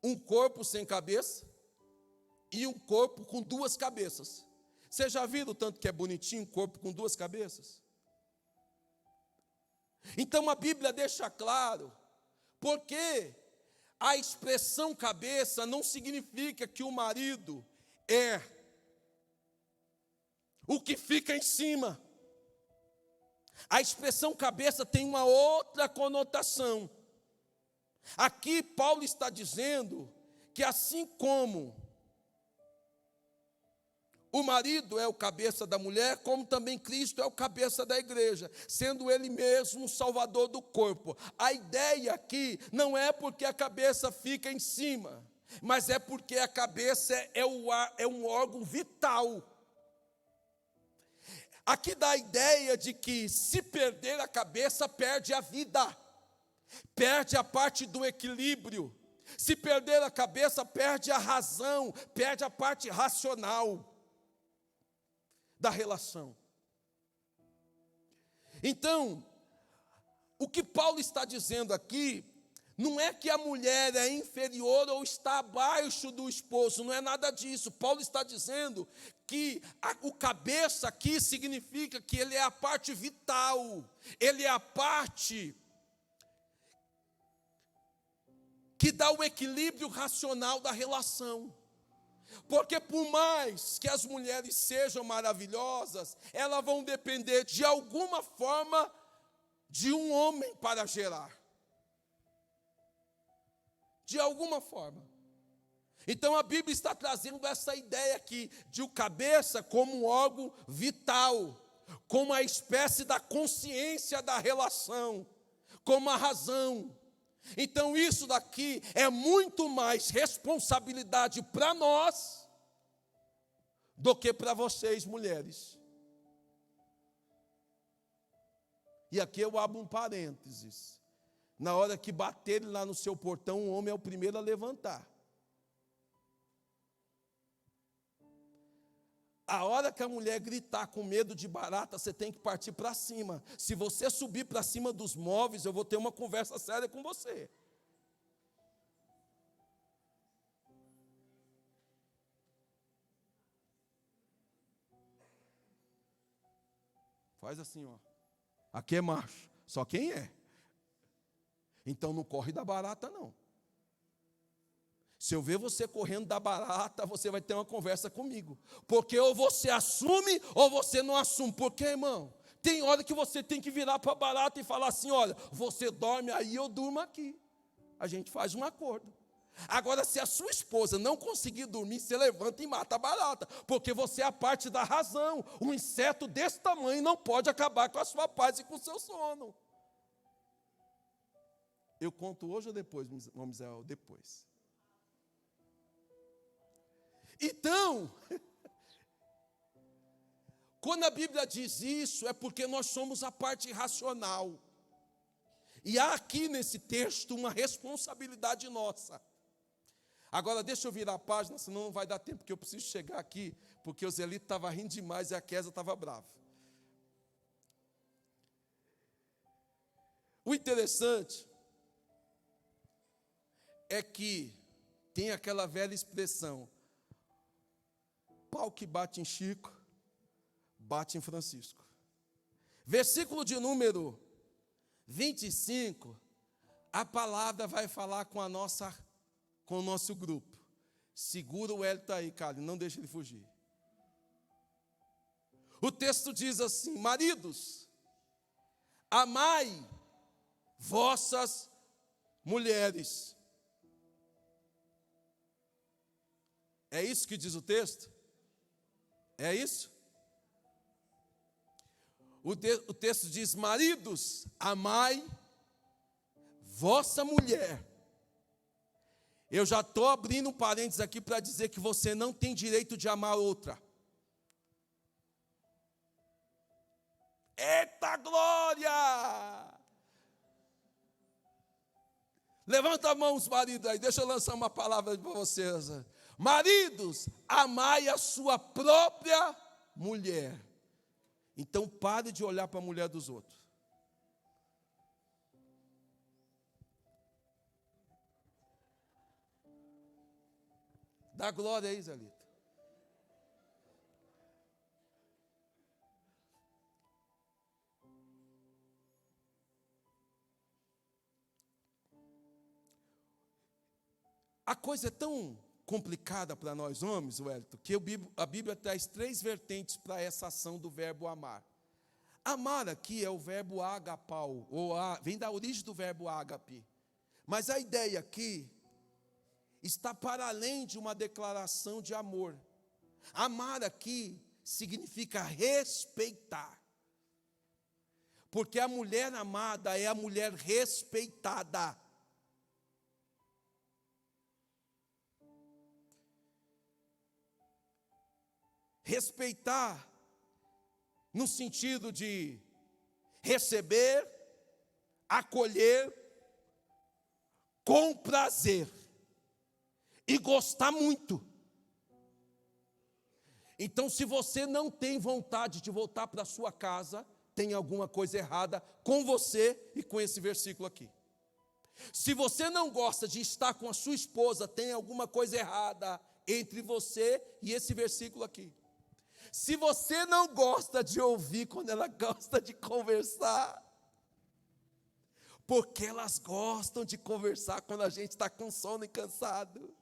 um corpo sem cabeça e um corpo com duas cabeças. Você já viu o tanto que é bonitinho um corpo com duas cabeças? Então a Bíblia deixa claro, porque a expressão cabeça não significa que o marido é o que fica em cima. A expressão cabeça tem uma outra conotação. Aqui Paulo está dizendo que assim como o marido é o cabeça da mulher, como também Cristo é o cabeça da igreja, sendo ele mesmo o salvador do corpo. A ideia aqui não é porque a cabeça fica em cima, mas é porque a cabeça é um órgão vital. Aqui dá a ideia de que se perder a cabeça, perde a vida, perde a parte do equilíbrio. Se perder a cabeça, perde a razão, perde a parte racional da relação. Então, o que Paulo está dizendo aqui, não é que a mulher é inferior ou está abaixo do esposo, não é nada disso. Paulo está dizendo que o cabeça aqui significa que ele é a parte vital, ele é a parte que dá o equilíbrio racional da relação. Porque por mais que as mulheres sejam maravilhosas, elas vão depender de alguma forma de um homem para gerar. De alguma forma. Então a Bíblia está trazendo essa ideia aqui de o cabeça como um órgão vital, como a espécie da consciência da relação, como a razão. Então isso daqui é muito mais responsabilidade para nós do que para vocês, mulheres. E aqui eu abro um parênteses. Na hora que baterem lá no seu portão, o homem é o primeiro a levantar. A hora que a mulher gritar com medo de barata, você tem que partir para cima. Se você subir para cima dos móveis, eu vou ter uma conversa séria com você. Faz assim, ó. Aqui é macho, só quem é. Então não corre da barata, não. Se eu ver você correndo da barata, você vai ter uma conversa comigo. Porque ou você assume ou você não assume. Porque, irmão, tem hora que você tem que virar para a barata e falar assim, olha, você dorme aí, eu durmo aqui. A gente faz um acordo. Agora, se a sua esposa não conseguir dormir, você levanta e mata a barata. Porque você é a parte da razão. Um inseto desse tamanho não pode acabar com a sua paz e com o seu sono. Eu conto hoje ou depois, Misael? Depois. Então, quando a Bíblia diz isso, é porque nós somos a parte racional. E há aqui nesse texto uma responsabilidade nossa. Agora, deixa eu virar a página, senão não vai dar tempo, porque eu preciso chegar aqui, porque o Zelito estava rindo demais e a Kézia estava brava. O interessante é que tem aquela velha expressão, pau que bate em Chico, bate em Francisco. Versículo de número 25, a palavra vai falar com o nosso grupo. Segura o Hélio aí, cara, não deixa ele fugir. O texto diz assim, maridos, amai vossas mulheres. É isso que diz o texto? É isso? O texto diz, maridos, amai vossa mulher. Eu já estou abrindo um parênteses aqui para dizer que você não tem direito de amar outra. Eita glória! Levanta a mão os maridos aí, deixa eu lançar uma palavra para vocês. Maridos, amai a sua própria mulher. Então pare de olhar para a mulher dos outros. Dá glória aí, Zelita. A coisa é tão complicada para nós homens, Wellington, que a Bíblia traz 3 vertentes para essa ação do verbo amar. Amar aqui é o verbo agapau, vem da origem do verbo ágape. Mas a ideia aqui está para além de uma declaração de amor. Amar aqui significa respeitar. Porque a mulher amada é a mulher respeitada. Respeitar no sentido de receber, acolher com prazer e gostar muito. Então, se você não tem vontade de voltar para sua casa, tem alguma coisa errada com você e com esse versículo aqui. Se você não gosta de estar com a sua esposa, tem alguma coisa errada entre você e esse versículo aqui. Se você não gosta de ouvir quando ela gosta de conversar, porque elas gostam de conversar quando a gente está com sono e cansado.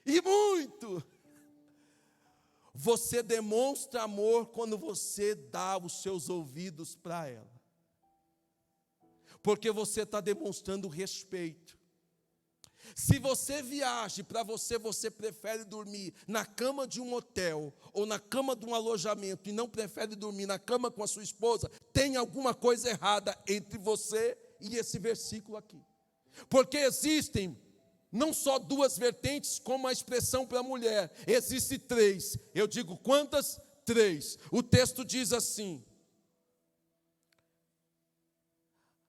E muito. Você demonstra amor quando você dá os seus ouvidos para ela. Porque você está demonstrando respeito. Se você viaja para você prefere dormir na cama de um hotel ou na cama de um alojamento e não prefere dormir na cama com a sua esposa, tem alguma coisa errada entre você e esse versículo aqui. Porque existem não só 2 vertentes, como a expressão para a mulher, existem 3. Eu digo quantas? 3. O texto diz assim: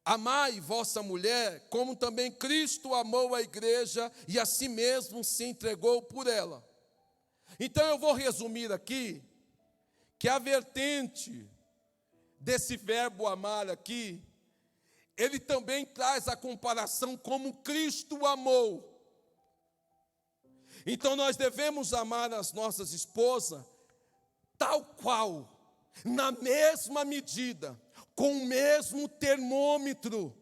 amai vossa mulher, como também Cristo amou a igreja e a si mesmo se entregou por ela. Então eu vou resumir aqui, que a vertente desse verbo amar aqui, ele também traz a comparação como Cristo amou. Então nós devemos amar as nossas esposas, tal qual, na mesma medida, com o mesmo termômetro.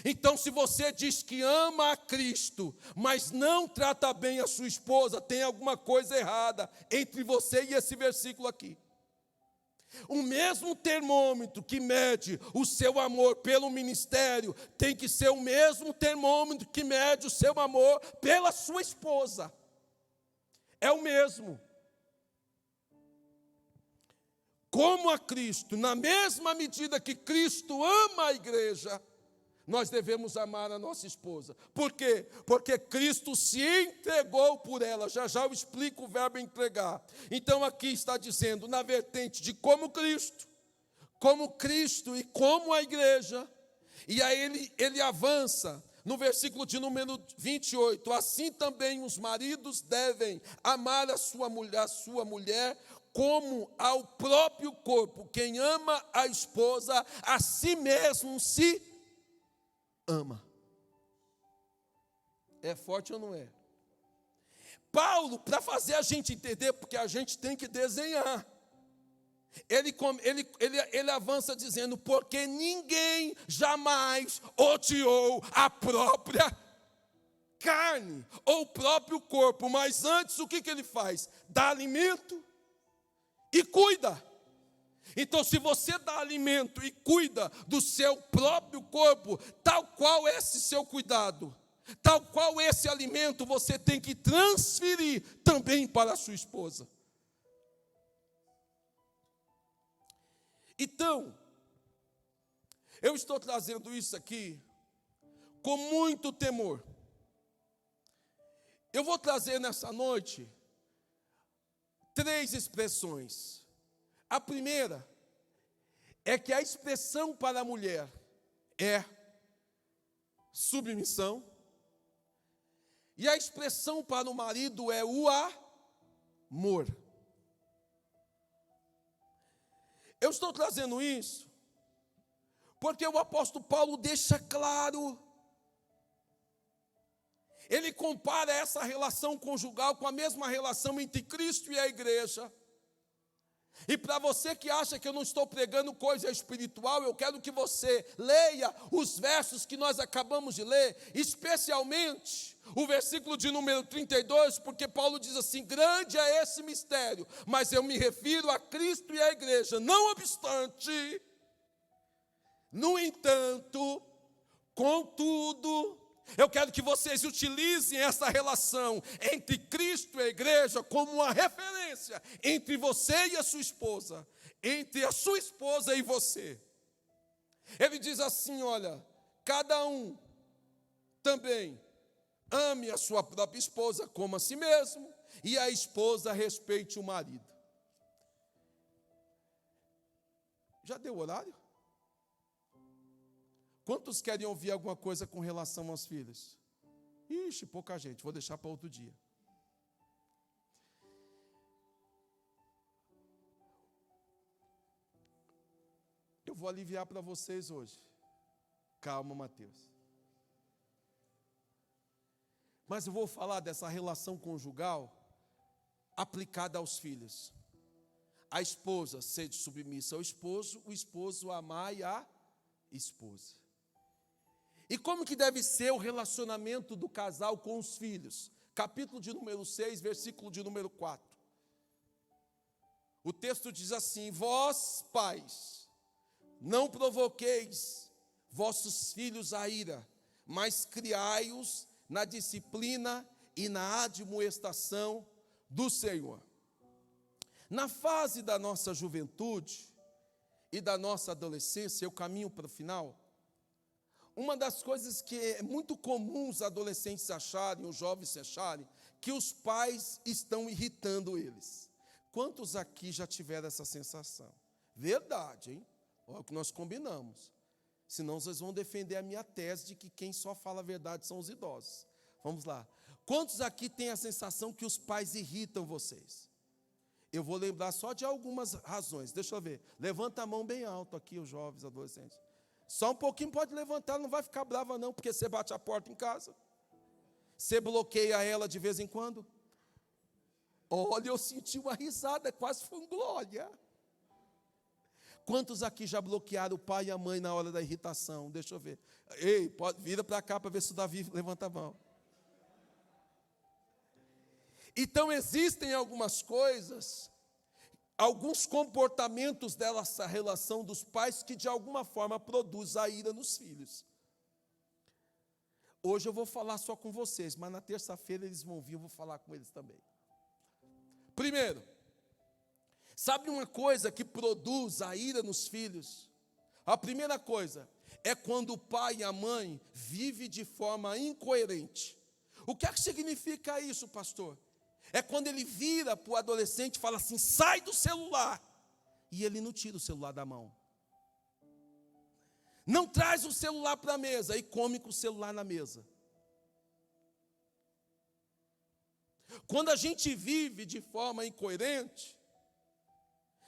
Então, se você diz que ama a Cristo, mas não trata bem a sua esposa, tem alguma coisa errada entre você e esse versículo aqui. O mesmo termômetro que mede o seu amor pelo ministério, tem que ser o mesmo termômetro que mede o seu amor pela sua esposa. É o mesmo. Como a Cristo, na mesma medida que Cristo ama a igreja, nós devemos amar a nossa esposa. Por quê? Porque Cristo se entregou por ela. Já já eu explico o verbo entregar. Então aqui está dizendo, na vertente de como Cristo e como a igreja. E aí ele avança no versículo de número 28. Assim também os maridos devem amar a sua mulher como ao próprio corpo. Quem ama a esposa, a si mesmo se ama. É forte ou não é? Paulo, para fazer a gente entender, porque a gente tem que desenhar, ele avança dizendo, porque ninguém jamais odiou a própria carne, ou o próprio corpo, mas antes o que ele faz? Dá alimento e cuida. Então, se você dá alimento e cuida do seu próprio corpo, tal qual esse seu cuidado, tal qual esse alimento, você tem que transferir também para a sua esposa. Então, eu estou trazendo isso aqui com muito temor. Eu vou trazer nessa noite 3 expressões. A primeira é que a expressão para a mulher é submissão. E a expressão para o marido é o amor. Eu estou trazendo isso porque o apóstolo Paulo deixa claro. Ele compara essa relação conjugal com a mesma relação entre Cristo e a igreja. E para você que acha que eu não estou pregando coisa espiritual, eu quero que você leia os versos que nós acabamos de ler, especialmente o versículo de número 32, porque Paulo diz assim: grande é esse mistério, mas eu me refiro a Cristo e à igreja. Não obstante, no entanto, contudo, eu quero que vocês utilizem essa relação entre Cristo e a igreja como uma referência entre você e a sua esposa, entre a sua esposa e você. Ele diz assim: olha, cada um também ame a sua própria esposa como a si mesmo, e a esposa respeite o marido. Já deu horário? Quantos querem ouvir alguma coisa com relação aos filhos? Ixi, pouca gente, vou deixar para outro dia. Eu vou aliviar para vocês hoje. Calma, Mateus. Mas eu vou falar dessa relação conjugal aplicada aos filhos. A esposa ser submissa ao esposo, o esposo amar a esposa. E como que deve ser o relacionamento do casal com os filhos? Capítulo de número 6, versículo de número 4. O texto diz assim: vós, pais, não provoqueis vossos filhos a ira, mas criai-os na disciplina e na admoestação do Senhor. Na fase da nossa juventude e da nossa adolescência, eu caminho para o final. Uma das coisas que é muito comum os adolescentes acharem, os jovens acharem, que os pais estão irritando eles. Quantos aqui já tiveram essa sensação? Verdade, hein? Olha o que nós combinamos. Senão vocês vão defender a minha tese de que quem só fala a verdade são os idosos. Vamos lá. Quantos aqui têm a sensação que os pais irritam vocês? Eu vou lembrar só de algumas razões. Deixa eu ver. Levanta a mão bem alto aqui, os jovens, adolescentes. Só um pouquinho pode levantar, não vai ficar brava não, porque você bate a porta em casa. Você bloqueia ela de vez em quando. Olha, eu senti uma risada, quase foi um glória. Quantos aqui já bloquearam o pai e a mãe na hora da irritação? Deixa eu ver. Ei, vira para cá para ver se o Davi levanta a mão. Então existem algumas coisas, alguns comportamentos dessa relação dos pais que de alguma forma produz a ira nos filhos. Hoje eu vou falar só com vocês, mas na terça-feira eles vão vir, eu vou falar com eles também. Primeiro, sabe uma coisa que produz a ira nos filhos? A primeira coisa é quando o pai e a mãe vivem de forma incoerente. O que é que significa isso, pastor? É quando ele vira para o adolescente e fala assim: sai do celular. E ele não tira o celular da mão. Não traz o celular para a mesa e come com o celular na mesa. Quando a gente vive de forma incoerente,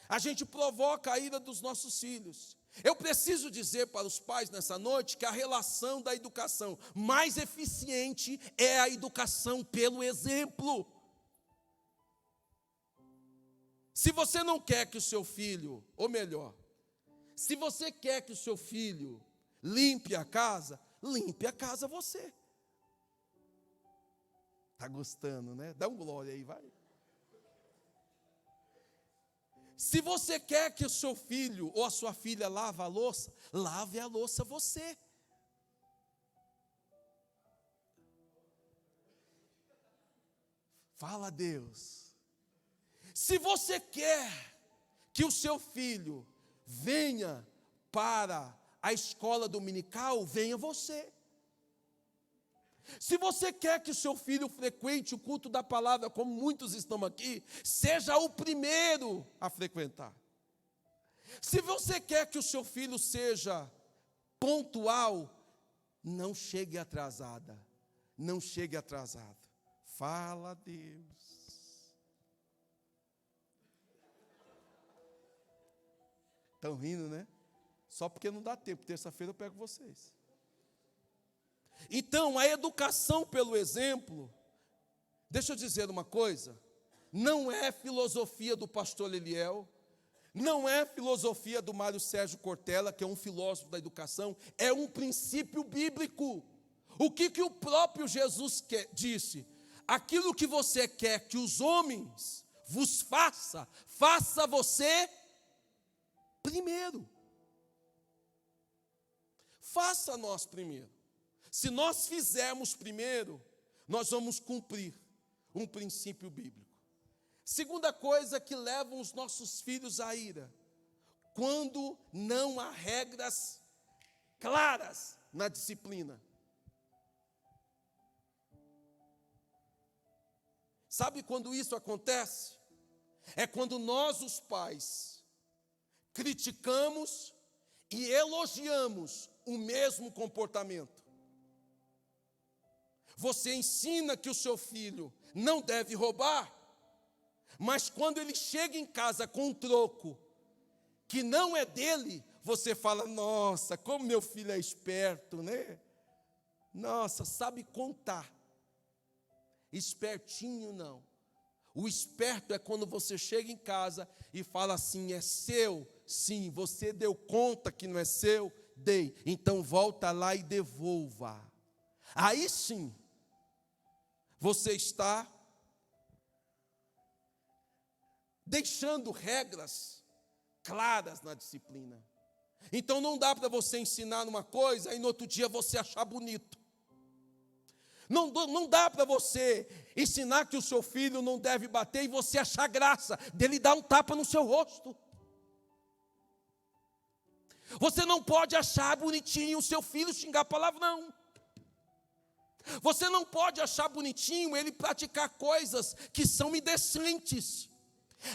a gente provoca a ira dos nossos filhos. Eu preciso dizer para os pais nessa noite que a relação da educação mais eficiente é a educação pelo exemplo. Se você não quer que o seu filho, ou melhor, se você quer que o seu filho limpe a casa você. Está gostando, né? Dá um glória aí, vai. Se você quer que o seu filho ou a sua filha lave a louça você. Fala a Deus. Se você quer que o seu filho venha para a escola dominical, venha você. Se você quer que o seu filho frequente o culto da palavra, como muitos estão aqui, seja o primeiro a frequentar. Se você quer que o seu filho seja pontual, não chegue atrasada. não chegue atrasado. Fala a Deus. Estão rindo, né? Só porque não dá tempo. Terça-feira eu pego vocês. Então, a educação pelo exemplo, deixa eu dizer uma coisa, não é filosofia do pastor Leliel, não é filosofia do Mário Sérgio Cortella, que é um filósofo da educação, é um princípio bíblico. O que o próprio Jesus disse? Aquilo que você quer que os homens vos faça, faça você primeiro. Faça nós primeiro. Se nós fizermos primeiro, nós vamos cumprir um princípio bíblico. Segunda coisa que leva os nossos filhos à ira, quando não há regras claras na disciplina. Sabe quando isso acontece? É quando nós, os pais, criticamos e elogiamos o mesmo comportamento. Você ensina que o seu filho não deve roubar, mas quando ele chega em casa com um troco que não é dele, você fala, nossa, como meu filho é esperto, né? Nossa, sabe contar. Espertinho não. O esperto é quando você chega em casa e fala assim, é seu? Sim, você deu conta que não é seu? Dei. Então volta lá e devolva. Aí sim, você está deixando regras claras na disciplina. Então não dá para você ensinar uma coisa e no outro dia você achar bonito. Não dá para você ensinar que o seu filho não deve bater e você achar graça dele dar um tapa no seu rosto. Você não pode achar bonitinho o seu filho xingar palavrão. Você não pode achar bonitinho ele praticar coisas que são indecentes.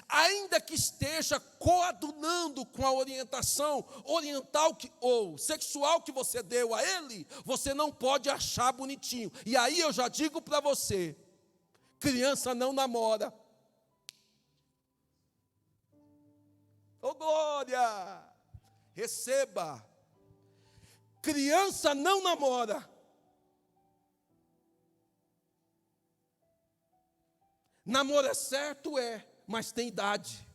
Ainda que esteja coadunando com a orientação oriental ou sexual que você deu a ele, você não pode achar bonitinho. E aí eu já digo para você, criança não namora. Ô glória! Receba! Criança não namora. Namoro é certo, mas tem idade.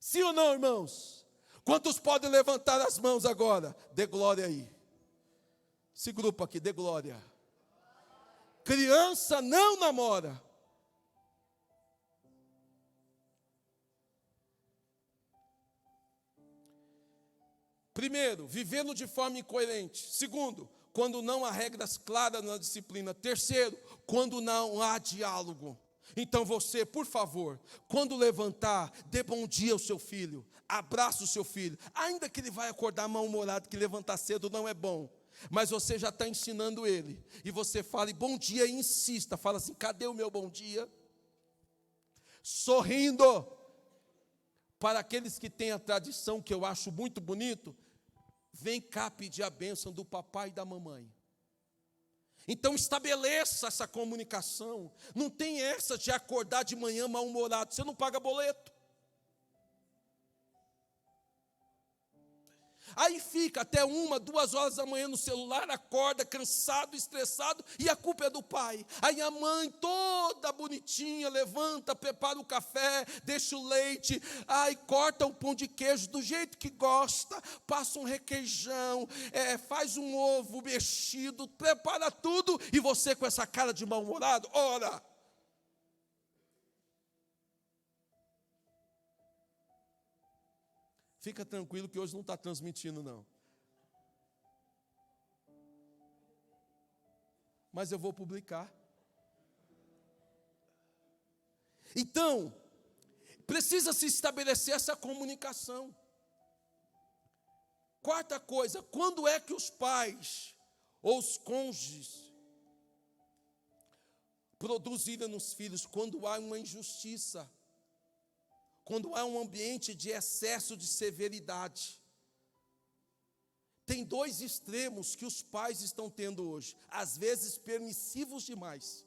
Sim ou não, irmãos? Quantos podem levantar as mãos agora? Dê glória aí. Esse grupo aqui, dê glória. Criança não namora. Primeiro, vivendo de forma incoerente. Segundo, quando não há regras claras na disciplina. Terceiro, quando não há diálogo. Então você, por favor, quando levantar, dê bom dia ao seu filho, abraça o seu filho, ainda que ele vai acordar mal-humorado, que levantar cedo não é bom, mas você já está ensinando ele, e você fala bom dia e insista, fala assim, cadê o meu bom dia? Sorrindo, para aqueles que têm a tradição, que eu acho muito bonito, vem cá pedir a bênção do papai e da mamãe. Então estabeleça essa comunicação. Não tem essa de acordar de manhã mal-humorado. Você não paga boleto. Aí fica até 1, 2 horas da manhã no celular, acorda cansado, estressado, e a culpa é do pai. Aí a mãe toda bonitinha levanta, prepara o café, deixa o leite, aí corta o pão de queijo do jeito que gosta, passa um requeijão, faz um ovo mexido, prepara tudo, e você com essa cara de mal-humorado, ora. Fica tranquilo que hoje não está transmitindo, não. Mas eu vou publicar. Então, precisa se estabelecer essa comunicação. Quarta coisa, quando é que os pais ou os cônjuges produzirem nos filhos? Quando há uma injustiça. Quando há um ambiente de excesso de severidade. Tem dois extremos que os pais estão tendo hoje, às vezes permissivos demais,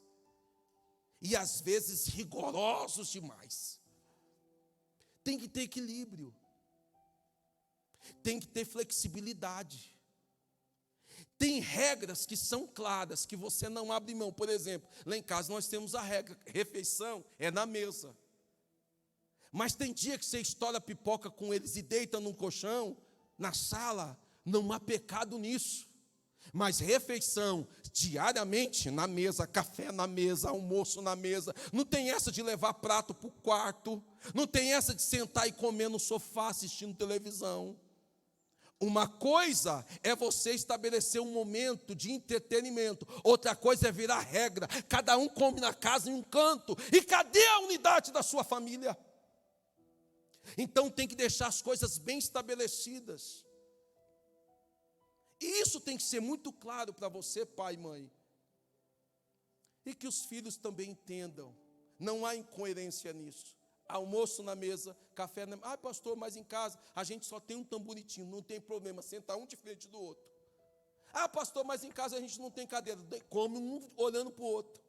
e às vezes rigorosos demais. Tem que ter equilíbrio, tem que ter flexibilidade. Tem regras que são claras, que você não abre mão. Por exemplo, lá em casa nós temos a regra: refeição é na mesa. Mas tem dia que você estoura pipoca com eles e deita num colchão, na sala, não há pecado nisso. Mas refeição, diariamente, na mesa, café na mesa, almoço na mesa. Não tem essa de levar prato para o quarto. Não tem essa de sentar e comer no sofá assistindo televisão. Uma coisa é você estabelecer um momento de entretenimento. Outra coisa é virar regra. Cada um come na casa em um canto. E cadê a unidade da sua família? Então tem que deixar as coisas bem estabelecidas. E isso tem que ser muito claro para você, pai e mãe. E que os filhos também entendam. Não há incoerência nisso. Almoço na mesa, café na mesa. Ah, pastor, mas em casa a gente só tem um tamboritinho, não tem problema, senta um de frente do outro. Ah, pastor, mas em casa a gente não tem cadeira, come um olhando para o outro.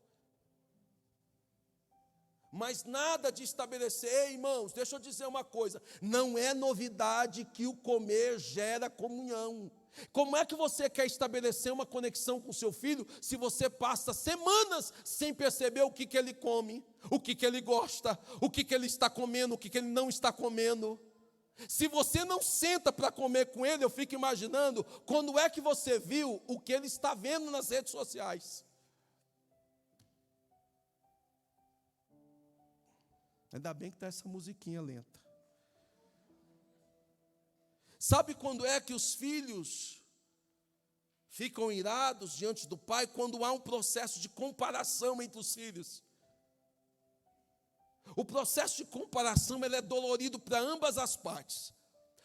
Mas nada de estabelecer. Ei, irmãos, deixa eu dizer uma coisa: não é novidade que o comer gera comunhão. Como é que você quer estabelecer uma conexão com seu filho se você passa semanas sem perceber o que ele come, o que ele gosta, o que ele está comendo, o que ele não está comendo? Se você não senta para comer com ele, eu fico imaginando quando é que você viu o que ele está vendo nas redes sociais. Ainda bem que está essa musiquinha lenta. Sabe quando é que os filhos ficam irados diante do pai? Quando há um processo de comparação entre os filhos. O processo de comparação ele é dolorido para ambas as partes.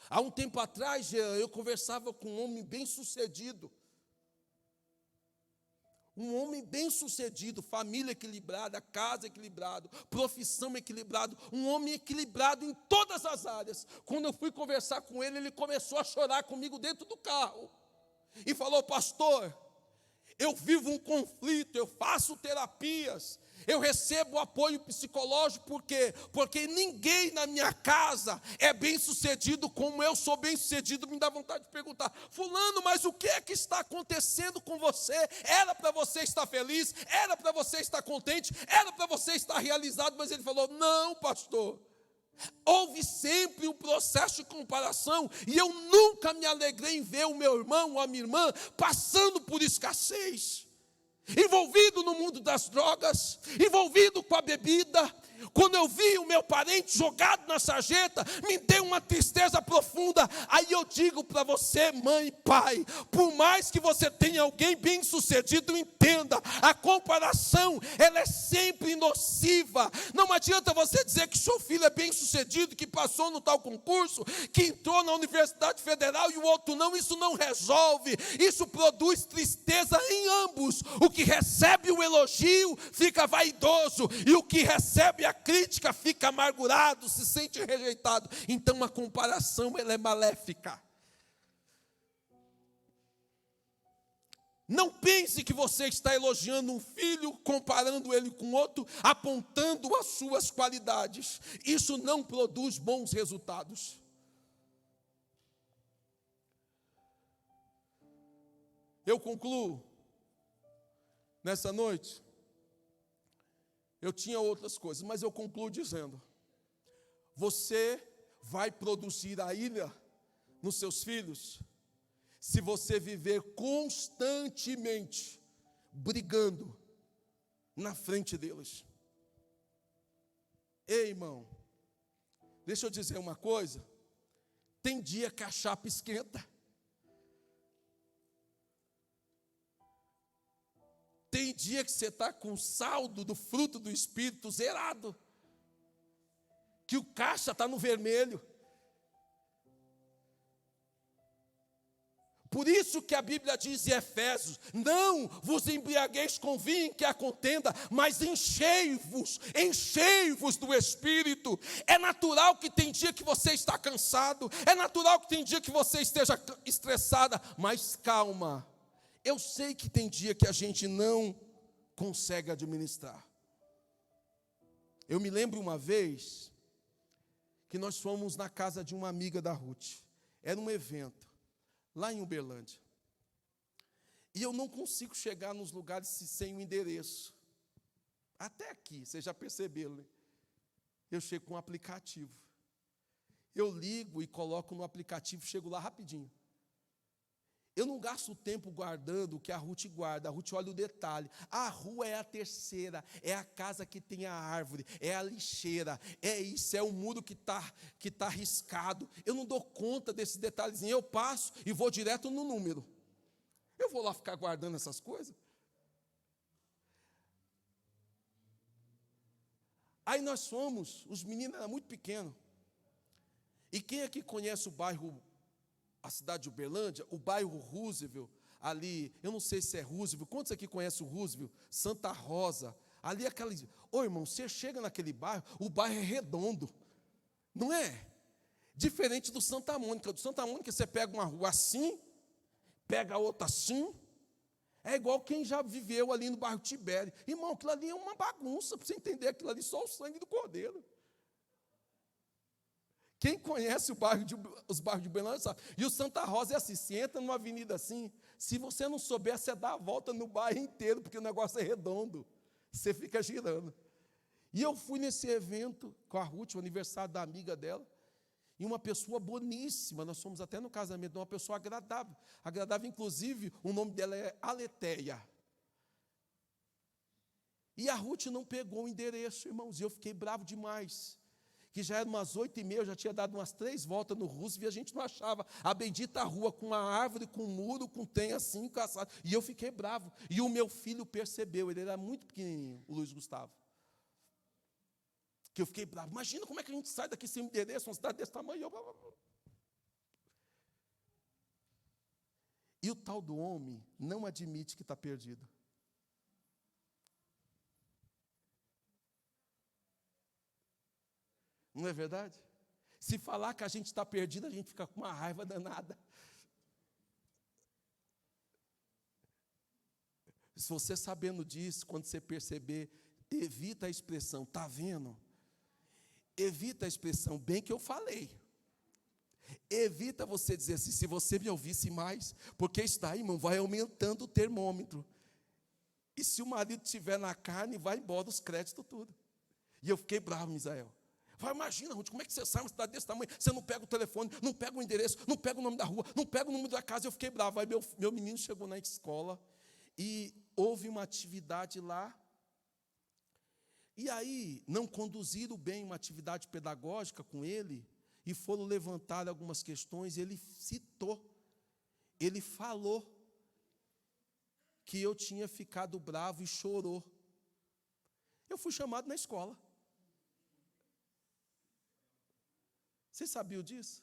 Há um tempo atrás eu conversava com um homem bem-sucedido. Um homem bem-sucedido, família equilibrada, casa equilibrada, profissão equilibrada, um homem equilibrado em todas as áreas. Quando eu fui conversar com ele, ele começou a chorar comigo dentro do carro. E falou: pastor, eu vivo um conflito, eu faço terapias, eu recebo apoio psicológico, por quê? Porque ninguém na minha casa é bem-sucedido como eu sou bem-sucedido. Me dá vontade de perguntar: fulano, mas o que é que está acontecendo com você? Era para você estar feliz, era para você estar contente, era para você estar realizado. Mas ele falou: não, pastor, houve sempre um processo de comparação, e eu nunca me alegrei em ver o meu irmão ou a minha irmã passando por escassez, envolvido no mundo das drogas, envolvido com a bebida. Quando eu vi o meu parente jogado na sarjeta, me deu uma tristeza profunda. Aí eu digo para você, mãe e pai, por mais que você tenha alguém bem sucedido, entenda, a comparação ela é sempre nociva. Não adianta você dizer que seu filho é bem sucedido, que passou no tal concurso, que entrou na Universidade Federal e o outro não. Isso não resolve, isso produz tristeza em ambos. O que recebe o elogio fica vaidoso, e o que recebe a crítica fica amargurado, se sente rejeitado. Então a comparação ela é maléfica. Não pense que você está elogiando um filho, comparando ele com outro, apontando as suas qualidades. Isso não produz bons resultados. Eu concluo nessa noite. Eu tinha outras coisas, mas eu concluo dizendo: você vai produzir a ira nos seus filhos se você viver constantemente brigando na frente deles. Ei, irmão, deixa eu dizer uma coisa: tem dia que a chapa esquenta. Tem dia que você está com o saldo do fruto do Espírito zerado, que o caixa está no vermelho. Por isso que a Bíblia diz em Efésios: não vos embriagueis com vinho que a contenda, mas enchei-vos do Espírito. É natural que tem dia que você está cansado, é natural que tem dia que você esteja estressada, mas calma. Eu sei que tem dia que a gente não consegue administrar. Eu me lembro uma vez que nós fomos na casa de uma amiga da Ruth. Era um evento lá em Uberlândia. E eu não consigo chegar nos lugares sem o endereço. Até aqui, vocês já perceberam, né? Eu chego com um aplicativo. Eu ligo e coloco no aplicativo, chego lá rapidinho. Eu não gasto tempo guardando o que a Ruth guarda. A Ruth olha o detalhe. A rua é a terceira, é a casa que tem a árvore, é a lixeira, é isso, é o muro que tá riscado. Eu não dou conta desse detalhezinho. Eu passo e vou direto no número. Eu vou lá ficar guardando essas coisas? Aí nós fomos, os meninos eram muito pequenos. E quem aqui conhece o bairro, a cidade de Uberlândia, o bairro Roosevelt, ali, eu não sei se é Roosevelt, quantos aqui conhecem o Roosevelt? Santa Rosa, ali aquela... Ô irmão, você chega naquele bairro, o bairro é redondo, não é? Diferente do Santa Mônica. Do Santa Mônica você pega uma rua assim, pega a outra assim, é igual quem já viveu ali no bairro Tibério. Irmão, aquilo ali é uma bagunça, para você entender, aquilo ali só o sangue do cordeiro. Quem conhece os bairros de Uberlândia sabe. E o Santa Rosa é assim, se entra numa avenida assim, se você não souber, você dá a volta no bairro inteiro, porque o negócio é redondo, você fica girando. E eu fui nesse evento com a Ruth, o aniversário da amiga dela, e uma pessoa boníssima, nós fomos até no casamento de uma pessoa agradável, inclusive, o nome dela é Aleteia. E a Ruth não pegou o endereço, irmãos, e eu fiquei bravo demais. Que já era umas 8h30, eu já tinha dado umas 3 voltas no Roosevelt e a gente não achava a bendita rua com uma árvore, com um muro, com tem assim, caçado. E eu fiquei bravo. E o meu filho percebeu, ele era muito pequenininho, o Luiz Gustavo. Que eu fiquei bravo. Imagina como é que a gente sai daqui sem endereço, uma cidade desse tamanho. E o tal do homem não admite que está perdido. Não é verdade? Se falar que a gente está perdido, a gente fica com uma raiva danada. Se você sabendo disso, quando você perceber, evita a expressão, está vendo? Evita a expressão, bem que eu falei. Evita você dizer assim, se você me ouvisse mais, porque está, irmão, vai aumentando o termômetro. E se o marido estiver na carne, vai embora os créditos tudo. E eu fiquei bravo, Misael. Imagina, Ruth, como é que você sai uma cidade desse tamanho? Você não pega o telefone, não pega o endereço, não pega o nome da rua, não pega o número da casa. Eu fiquei bravo. Aí meu menino chegou na escola e houve uma atividade lá. E aí não conduziram bem uma atividade pedagógica com ele e foram levantar algumas questões. Ele citou, ele falou que eu tinha ficado bravo e chorou. Eu fui chamado na escola. Vocês sabiam disso?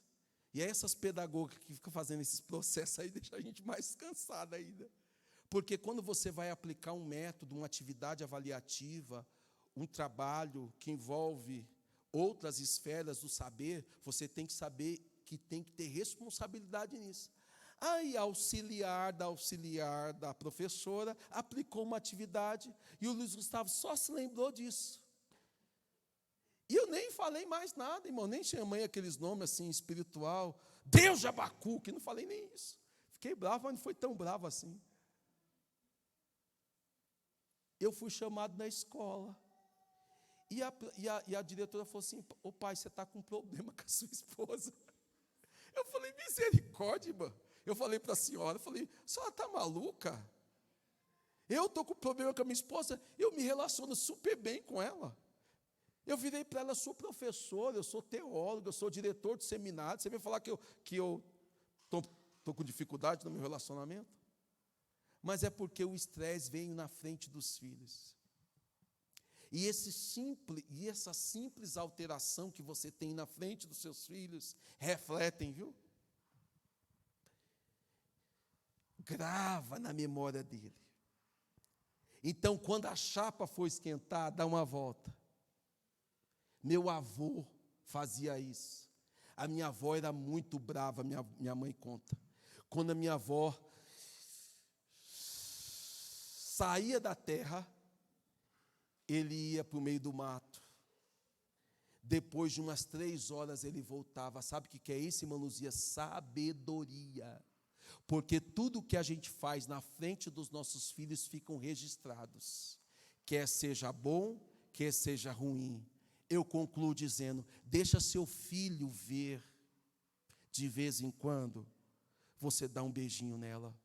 E é essas pedagogas que ficam fazendo esses processos aí, deixam a gente mais cansado ainda. Porque quando você vai aplicar um método, uma atividade avaliativa, um trabalho que envolve outras esferas do saber, você tem que saber que tem que ter responsabilidade nisso. Aí a auxiliar da professora aplicou uma atividade e o Luiz Gustavo só se lembrou disso. E eu nem falei mais nada, irmão, nem chamei aqueles nomes assim, espiritual, Deus de Abacuque, não falei nem isso. Fiquei bravo, mas não foi tão bravo assim. Eu fui chamado na escola. E a diretora falou assim, ô pai, você está com um problema com a sua esposa. Eu falei, misericórdia, irmã. Eu falei para a senhora, a senhora está maluca? Eu estou com problema com a minha esposa, eu me relaciono super bem com ela. Eu virei para ela, eu sou professor, eu sou teólogo, eu sou diretor de seminário. Você veio falar que eu estou com dificuldade no meu relacionamento? Mas é porque o estresse veio na frente dos filhos. E essa simples alteração que você tem na frente dos seus filhos, refletem, viu? grava na memória dele. Então, quando a chapa for esquentar, dá uma volta. Meu avô fazia isso. A minha avó era muito brava, minha mãe conta. Quando a minha avó saía da terra, ele ia para o meio do mato. Depois de umas 3 horas ele voltava. Sabe o que é isso, irmã Luzia? Sabedoria. Porque tudo que a gente faz na frente dos nossos filhos ficam registrados. Quer seja bom, quer seja ruim. Eu concluo dizendo, deixa seu filho ver, de vez em quando, você dá um beijinho nela.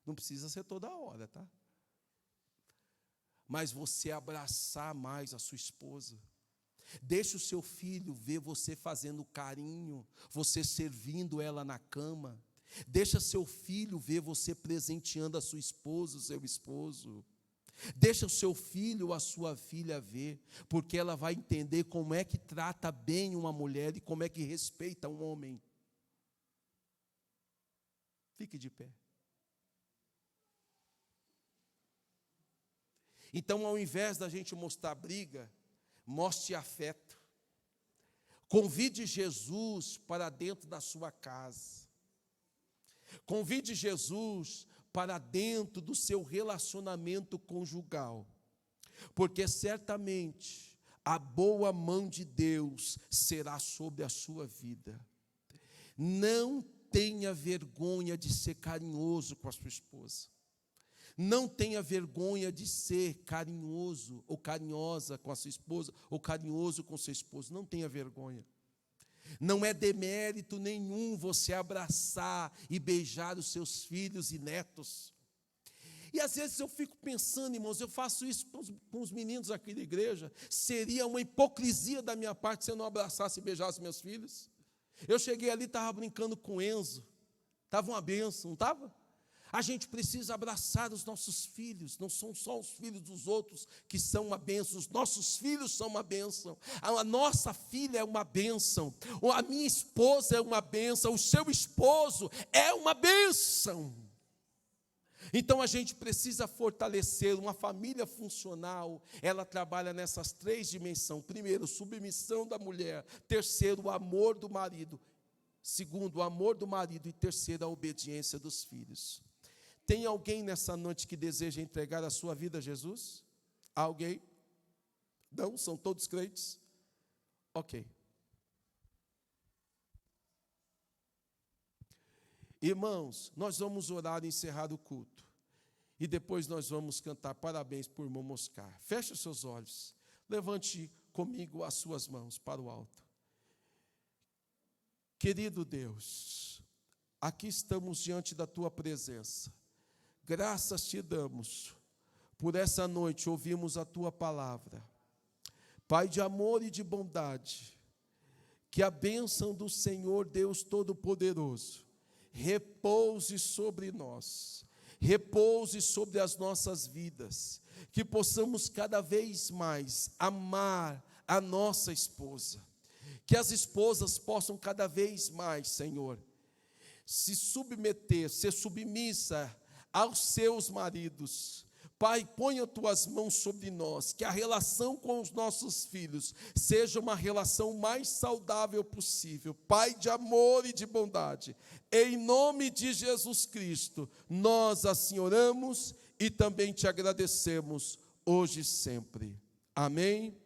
Não precisa ser toda hora, tá? Mas você abraçar mais a sua esposa. Deixa o seu filho ver você fazendo carinho, você servindo ela na cama. Deixa seu filho ver você presenteando a sua esposa, o seu esposo. Deixa o seu filho ou a sua filha ver, porque ela vai entender como é que trata bem uma mulher e como é que respeita um homem. Fique de pé. Então, ao invés da gente mostrar briga, mostre afeto. Convide Jesus para dentro da sua casa. Convide Jesus para dentro do seu relacionamento conjugal. Porque certamente a boa mão de Deus será sobre a sua vida. Não tenha vergonha de ser carinhoso com a sua esposa. Não tenha vergonha de ser carinhoso ou carinhosa com a sua esposa, ou carinhoso com seu esposo. Não tenha vergonha. Não é demérito nenhum você abraçar e beijar os seus filhos e netos. E às vezes eu fico pensando, irmãos, eu faço isso com os meninos aqui da igreja, seria uma hipocrisia da minha parte se eu não abraçasse e beijasse meus filhos. Eu cheguei ali, estava brincando com o Enzo, estava uma bênção, não estava? A gente precisa abraçar os nossos filhos, não são só os filhos dos outros que são uma bênção, os nossos filhos são uma bênção, a nossa filha é uma bênção, a minha esposa é uma bênção, o seu esposo é uma bênção. Então a gente precisa fortalecer uma família funcional, ela trabalha nessas 3 dimensões. Primeiro, submissão da mulher. Terceiro, o amor do marido. Segundo, o amor do marido. E terceiro, a obediência dos filhos. Tem alguém nessa noite que deseja entregar a sua vida a Jesus? Alguém? Não? São todos crentes? Ok. Irmãos, nós vamos orar e encerrar o culto. E depois nós vamos cantar parabéns por irmão Moscar. Feche os seus olhos. Levante comigo as suas mãos para o alto. Querido Deus, aqui estamos diante da tua presença. Graças te damos por essa noite ouvimos a tua palavra. Pai de amor e de bondade, que a bênção do Senhor Deus Todo-Poderoso repouse sobre nós, repouse sobre as nossas vidas, que possamos cada vez mais amar a nossa esposa, que as esposas possam cada vez mais, Senhor, se submeter, ser submissa aos seus maridos. Pai, ponha tuas mãos sobre nós, que a relação com os nossos filhos seja uma relação mais saudável possível. Pai de amor e de bondade, em nome de Jesus Cristo, nós assim oramos e também te agradecemos hoje e sempre. Amém.